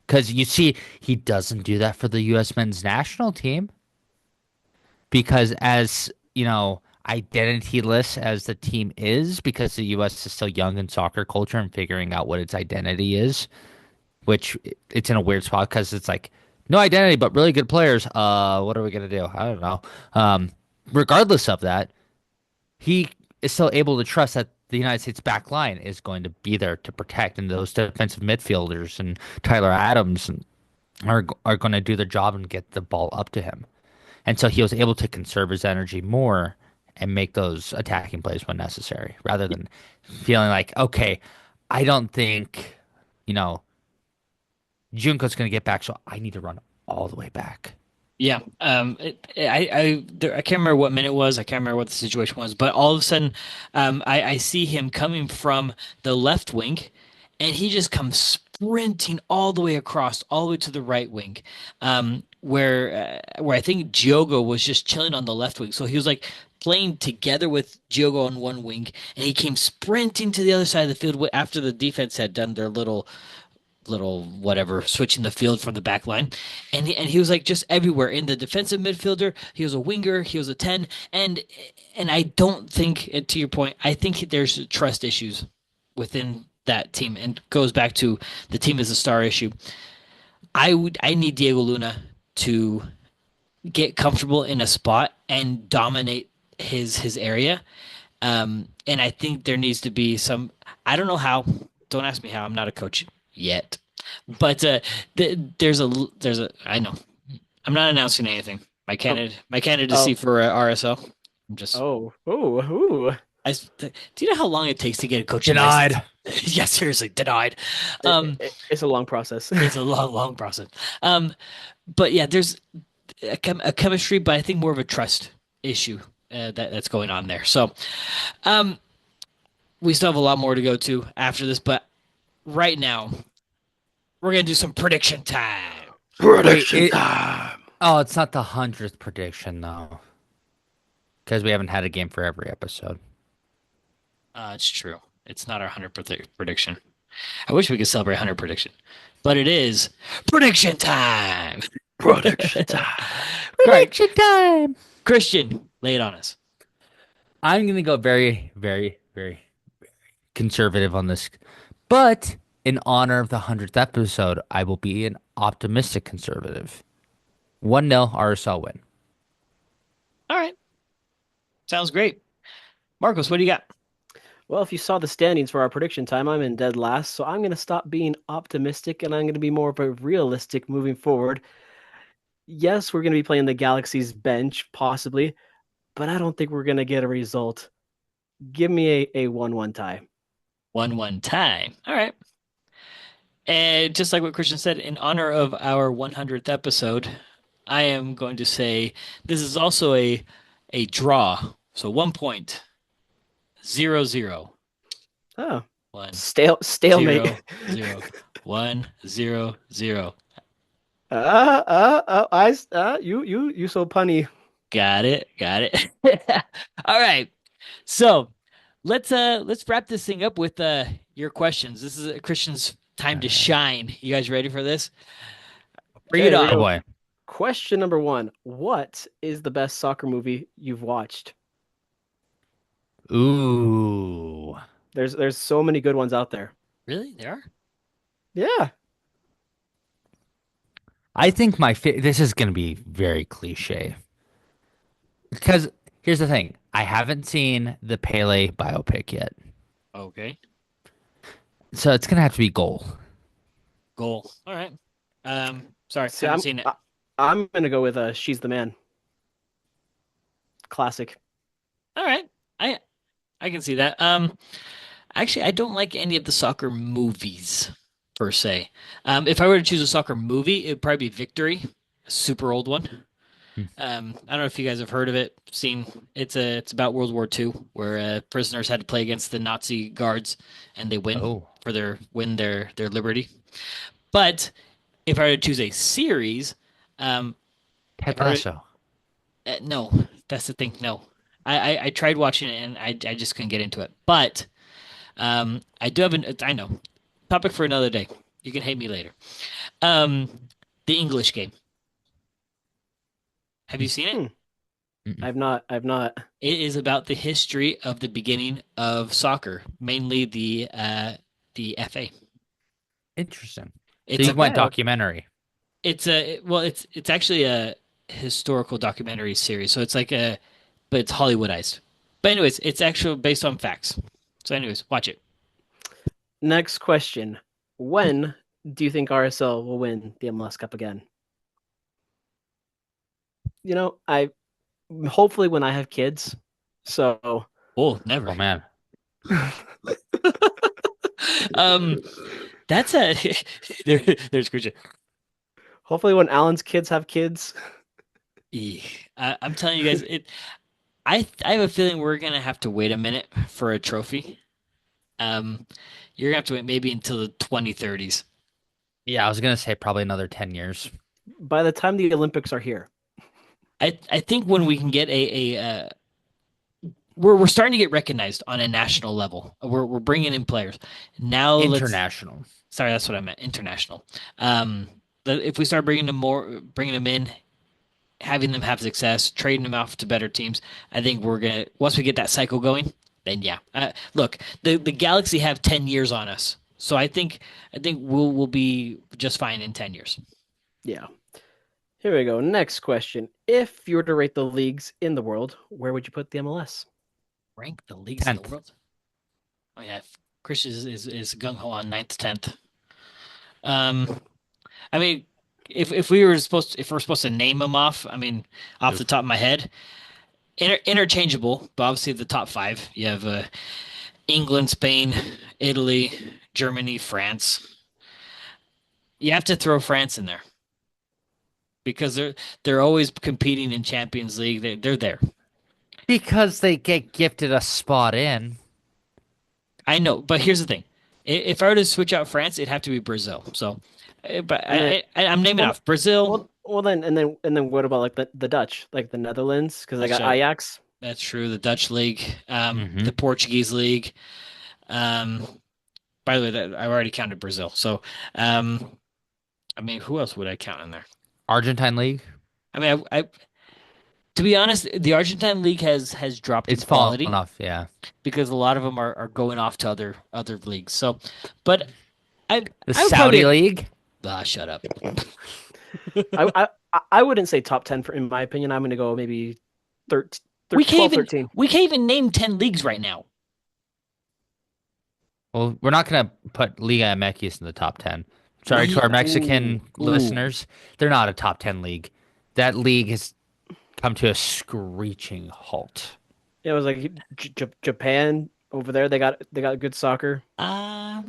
Because you see, he doesn't do that for the U.S. men's national team. Because as, identityless as the team is, because the U.S. is still young in soccer culture and figuring out what its identity is, which it's in a weird spot because it's like no identity but really good players. What are we gonna do? I don't know. Regardless of that, he is still able to trust that the United States back line is going to be there to protect, and those defensive midfielders and Tyler Adams are going to do their job and get the ball up to him. And so he was able to conserve his energy more and make those attacking plays when necessary, rather than feeling like, okay, I don't think, you know, Junko's going to get back, so I need to run all the way back. Yeah. I can't remember what minute it was. I can't remember what the situation was, but all of a sudden, I see him coming from the left wing, and he just comes sprinting all the way across, all the way to the right wing, where I think Giogo was just chilling on the left wing. So he was like playing together with Giogo on one wing, and he came sprinting to the other side of the field after the defense had done their little whatever, switching the field from the back line. And he was like just everywhere in the defensive midfielder. He was a winger, he was a 10. And I don't think, to your point, I think there's trust issues within that team, and goes back to the team is a star issue. I need Diego Luna to get comfortable in a spot and dominate his area. And I think there needs to be some. I don't know how. Don't ask me how. I'm not a coach yet. But there's a. I know. I'm not announcing anything. Oh, My candidacy oh, for RSL. I'm just. oh. Do you know how long it takes to get a coaching license? Denied. Yeah, seriously, denied. Um, It's a long process. it's a long, long process. Um, but yeah, there's a chemistry, but I think more of a trust issue that's going on there. So, um, we still have a lot more to go to after this, but right now we're gonna do some prediction time. Wait, Prediction time. oh, it's not the 100th prediction though, because we haven't had a game for every episode. It's true. It's not our 100 prediction. I wish we could celebrate 100 prediction, but it is prediction time. Prediction time. All right, Prediction time. Christian, lay it on us. I'm gonna go very, very, very conservative on this, but in honor of the 100th episode, I will be an optimistic conservative. 1-0 RSL win. All right, sounds great. Marcos, what do you got? Well, if you saw the standings for our prediction time, I'm in dead last, so I'm going to stop being optimistic and I'm going to be more of a realistic moving forward. Yes, we're going to be playing the Galaxy's bench, possibly, but I don't think we're going to get a result. Give me a 1-1 tie. 1-1 tie. All right. And just like what Christian said, in honor of our 100th episode, I am going to say this is also a draw. So 1 point, 0-0, Oh, 1, stalemate. 0-0, 1-0-0. You so punny. Got it. Got it. All right. So let's wrap this thing up with your questions. This is Christian's time to shine. You guys ready for this? Bring Okay, it here we Oh on. go. boy. Question number one. What is the best soccer movie you've watched? Ooh. There's so many good ones out there. Really? There are? Yeah. I think this is gonna be very cliche because here's the thing: I haven't seen the Pele biopic yet, Okay. so it's gonna have to be Goal. Goal. All right. Sorry, See, haven't seen it. I'm gonna go with She's the Man. Classic. All right. I can see that. Actually, I don't like any of the soccer movies per se. If I were to choose a soccer movie, it'd probably be Victory, a super old one. Hmm. I don't know if you guys have heard of it, seen it's about World War II, where prisoners had to play against the Nazi guards and they Oh, win their liberty. But if I were to choose a series, um, Ted if I were, Lasso. no, that's the thing. No, I tried watching it and I just couldn't get into it. But I do have an I know topic for another day. You can hate me later. Um, the English Game. Have you seen it? Hmm. Mm-mm. I've not. It is about the history of the beginning of soccer, mainly the FA. Interesting. So It's you a went Okay. documentary. it's actually a historical documentary series. So it's like but it's Hollywoodized. But anyways, it's actually based on facts. So anyways, watch it. Next question. When do you think RSL will win the MLS Cup again? I hopefully when I have kids, So Oh, never. Oh man. Um, that's a there's Christian. hopefully, when Alan's kids have kids, I'm telling you guys, I have a feeling we're gonna have to wait a minute for a trophy. Um, you're gonna have to wait maybe until the 2030s. Yeah, I was gonna say probably another 10 years. by the time the Olympics are here, I think when we can get we're starting to get recognized on a national level. We're bringing in players. Now let's International. sorry, that's what I meant, international. If we start bringing them in, having them have success, trading them off to better teams, I think we're gonna once we get that cycle going, then yeah. Look, the Galaxy have 10 years on us, so I think we'll be just fine in 10 years. yeah. Here we go. Next question. If you were to rate the leagues in the world, where would you put the MLS? Rank the leagues in the 10th. world. Oh yeah, Chris is gung ho on ninth, 10th. Um, I mean, if we're supposed to name them off, I mean, off the Oof. top of my head, interchangeable, but obviously the top five. You have England, Spain, Italy, Germany, France. You have to throw France in there because they're always competing in Champions League. They're there. Because they get gifted a spot in. I know, but here's the thing: if I were to switch out France, it'd have to be Brazil. So, but And then, I'm naming well, off Brazil. then what about like the Dutch, like the Netherlands, because they That's got right. Ajax. That's true. The Dutch league, the Hmm. Portuguese league. Um, by the way, that I already counted Brazil. So, um, I mean, who else would I count in there? Argentine League. I mean, to be honest, the Argentine league has dropped in It's fallen quality off, yeah. because a lot of them are going off to other leagues. So, but I The I would Saudi probably League. shut up. I wouldn't say top 10 for in my opinion. I'm going to go maybe 13, We can't 12, even 13. we can't even name 10 leagues right now. Well, we're not gonna put Liga MX in the top 10. Sorry to our Ooh, Mexican ooh. listeners. They're not a top 10 league. That league has come to a screeching halt. It was like Japan over there. They got good soccer. Uh,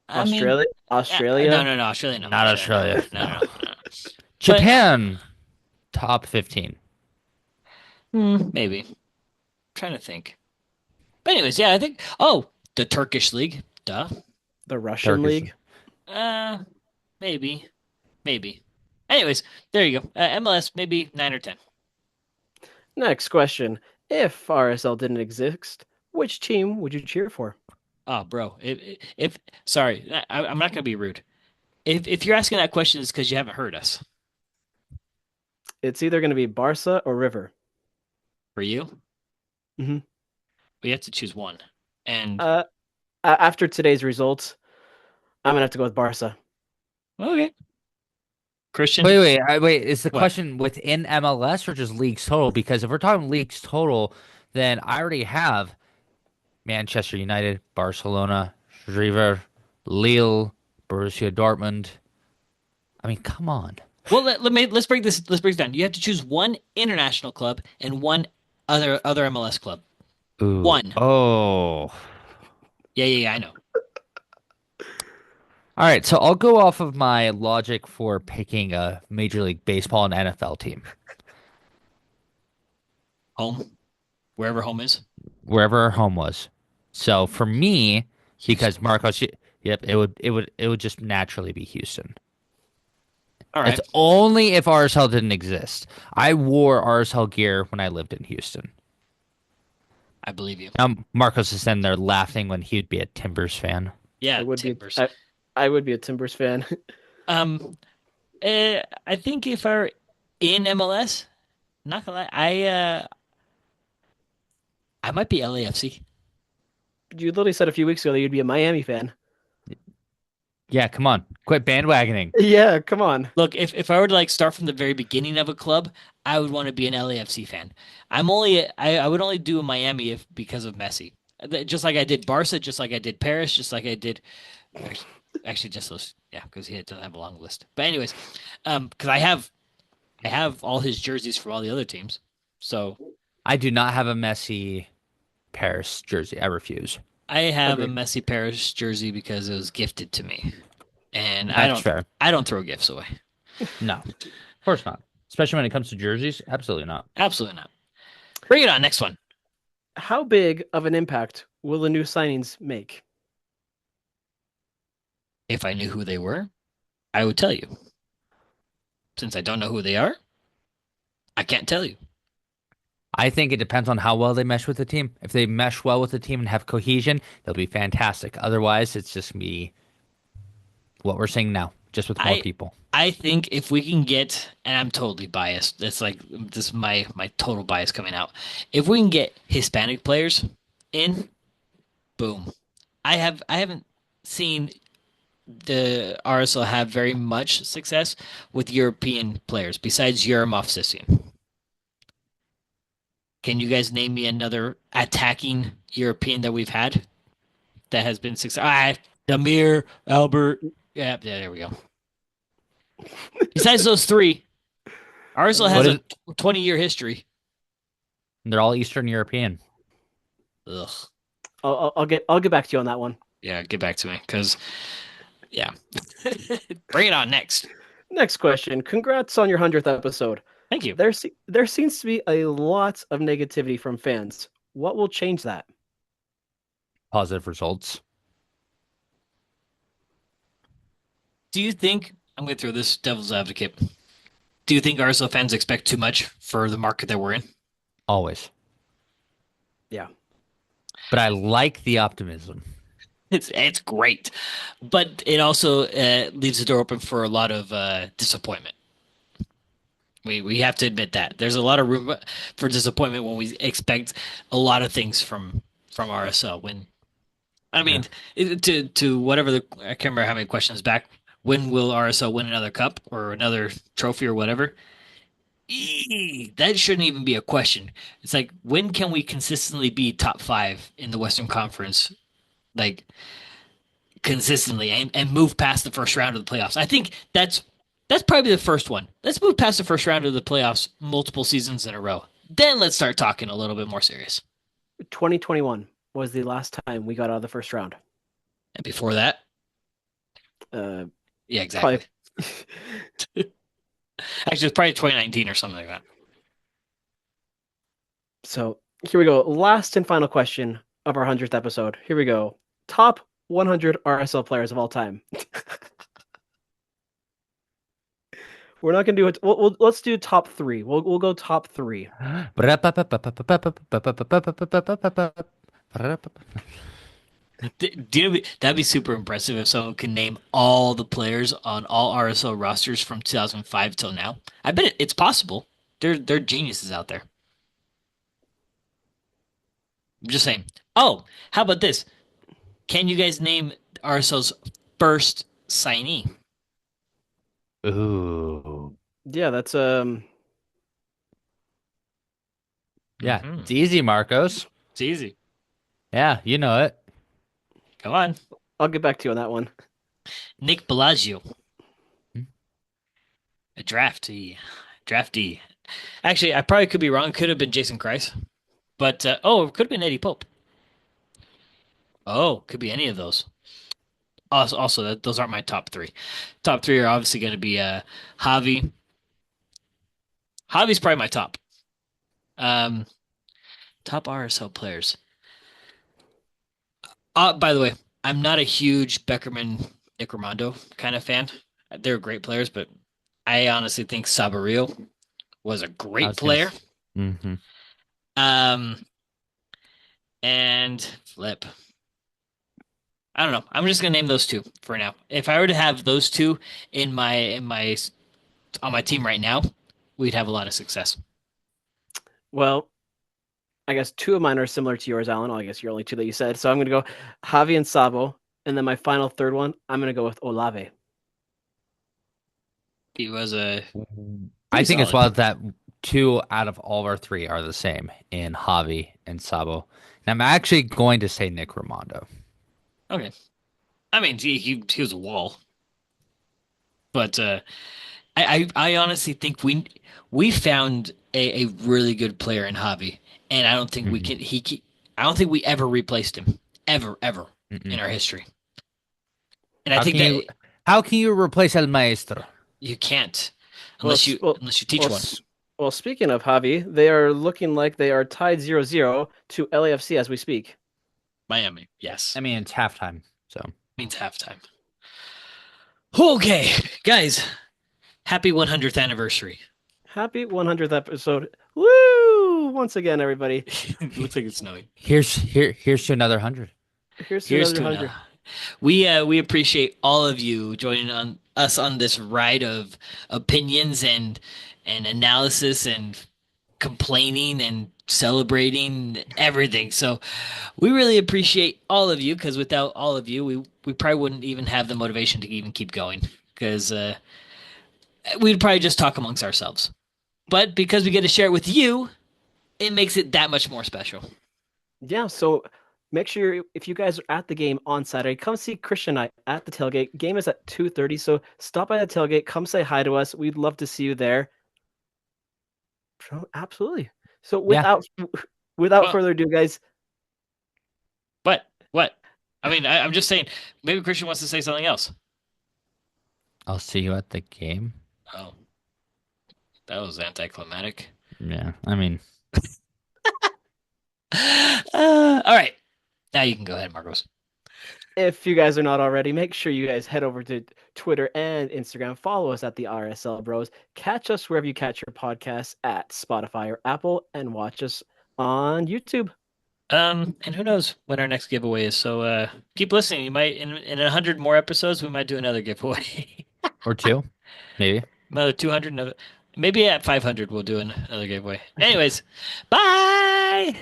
I mean, Australia, no, Australia. no, no, Australia, no, Not Australia, Australia, no, no, no. no, no. But Japan, top 15. maybe. Trying to think. But anyways, yeah, I think. Oh, the Turkish league. Duh. The Russian Turkish. league. Uh, maybe, maybe. Anyways, there you go. MLS maybe 9 or 10. Next question. If RSL didn't exist, which team would you cheer for? Oh, bro. If sorry, I'm not gonna be rude. If you're asking that question, it's because you haven't heard us. It's either going to be Barca or River. For you, Hmm. we have to choose one. And Uh, After today's results, I'm gonna have to go with Barca. okay, Christian, Wait. Is the what? question within MLS or just leagues total? Because if we're talking leagues total, then I already have Manchester United, Barcelona, River, Lille, Borussia Dortmund. I mean, come on. Well, let's break this down. You have to choose one international club and one other MLS club. Ooh. One. Oh. Yeah, yeah, yeah. I know. All right, so I'll go off of my logic for picking a Major League Baseball and NFL team, Home, wherever home is. wherever our home was. So for me, because Houston. Marcos, yep, it would just naturally be Houston. All It's right, only if RSL didn't exist. I wore RSL gear when I lived in Houston. I believe you. Marcos is in there laughing when he'd be a Timbers fan. I Yeah, would be Timbers. I would be a Timbers fan. Um, I think if I were in MLS, not gonna lie, I might be LAFC. You literally said a few weeks ago that you'd be a Miami fan. Yeah, come on, quit bandwagoning. Yeah, come on. Look, if I were to like start from the very beginning of a club, I would want to be an LAFC fan. I would only do a Miami if because of Messi. Just like I did Barca, just like I did Paris, just like I did actually just those yeah, because he doesn't have a long list. But anyways, because I have all his jerseys for all the other teams. So I do not have a Messi Paris jersey. I refuse. I have a Agreed. Messi Paris jersey because it was gifted to me, and That's fair. I don't throw gifts away. No, of course not. Especially when it comes to jerseys. Absolutely not. Absolutely not. Bring it on. Next one. How big of an impact will the new signings make? If I knew who they were, I would tell you. Since I don't know who they are, I can't tell you. I think it depends on how well they mesh with the team. If they mesh well with the team and have cohesion, they'll be fantastic. Otherwise, it's just me what we're seeing now, just with more I people. I think if we can get, and I'm totally biased. It's like this is my total bias coming out. If we can get Hispanic players in, boom. I haven't seen the RSL have very much success with European players besides Yeremov Sissing. Can you guys name me another attacking European that we've had that has been successful? Damir, Albert. Yeah, there we go. Besides those three, RSL has What a is? 20-year history. They're all Eastern European. Ugh. I'll get back to you on that one. Yeah, get back to me because yeah. Bring it on next. Next question. Congrats on your 100th episode. Thank you. There seems to be a lot of negativity from fans. What will change that? Positive results. Do you think I'm going to throw this devil's advocate? Do you think RSL fans expect too much for the market that we're in? Always. Yeah. But I like the optimism. It's great, but it also leaves the door open for a lot of disappointment. We have to admit that there's a lot of room for disappointment when we expect a lot of things from RSL. When I Yeah. mean to whatever I can't remember how many questions back. When will RSL win another cup or another trophy or whatever? That shouldn't even be a question. It's like when can we consistently be top five in the Western Conference? Like consistently and move past the first round of the playoffs. I think that's probably the first one. Let's move past the first round of the playoffs multiple seasons in a row. Then let's start talking a little bit more serious. 2021 was the last time we got out of the first round. And before that, Uh, yeah, exactly. probably. Actually, it's probably 2019 or something like that. So here we go. Last and final question of our 100th episode. Here we go. Top 100 RSL players of all time. We're not gonna do it. Let's do top three. We'll go top three. That'd be super impressive if someone could name all the players on all RSL rosters from 2005 till now. I bet it's possible. They're geniuses out there. I'm just saying. Oh, how about this? Can you guys name RSL's first signee? Ooh. Yeah, that's Yeah, Hmm. it's easy, Marcos. It's easy. Yeah, you know it. Come on. I'll get back to you on that one. Nick Bellagio, Hmm? a draftee. Draftee. Actually, I probably could be wrong. It could have been Jason Kreis. But, oh, it could have been Eddie Pope. Oh, could be any of those. Also those aren't my top three. Top three are obviously going to be Javi. Javi's probably my top. Um, top RSL players. By the way, I'm not a huge Beckerman Nick Rimando kind of fan. They're great players, but I honestly think Sabarillo was a I great was gonna. player. Mm-hmm. Um, and Flip. I don't know. I'm just gonna name those two for now. If I were to have those two in my on my team right now, we'd have a lot of success. Well, I guess two of mine are similar to yours, Alan. I guess you're only two that you said. So I'm gonna go Javi and Sabo, and then my final third one, I'm gonna go with Olave. He was a I pretty think as solid. well that two out of all of our three are the same in Javi and Sabo. And I'm actually going to say Nick Raimondo. Okay. I mean, he was a wall, but I honestly think we found a really good player in Javi, and I don't think we Mhm. can. I don't think we ever replaced him, ever in Mm-mm. our history. And I How think can that you how can you replace El Maestro? you can't Well, unless you unless you well, teach one. well, speaking of Javi, they are looking like they are tied 0-0 to LAFC as we speak. Miami, yes, I mean, it's halftime, so means halftime. Okay, guys, happy 100th anniversary. Happy 100th episode. Woo! Once again, everybody. It looks like it's snowing. here's to another 100. Here's to Here's another to another. 100. We appreciate all of you joining on us on this ride of opinions and analysis and complaining and celebrating everything. So we really appreciate all of you because without all of you, we probably wouldn't even have the motivation to even keep going because we'd probably just talk amongst ourselves. But because we get to share it with you, it makes it that much more special. Yeah, so make sure if you guys are at the game on Saturday, come see Christian and I at the tailgate. Game is at 2:30, so stop by the tailgate, come say hi to us. We'd love to see you there. Absolutely. So Yeah, without Well, further ado, guys, what? I mean, I'm just saying. Maybe Christian wants to say something else. I'll see you at the game. Oh, that was anticlimactic. Yeah, I mean, All right. Now you can go ahead, Marcos. if you guys are not already, make sure you guys head over to Twitter and Instagram. Follow us at the RSL Bros. Catch us wherever you catch your podcasts at Spotify or Apple, and watch us on YouTube. And who knows when our next giveaway is? So keep listening. You might in 100 more episodes, we might do another giveaway. or two, maybe. Another 200. Maybe at 500 we'll do another giveaway. Anyways, bye.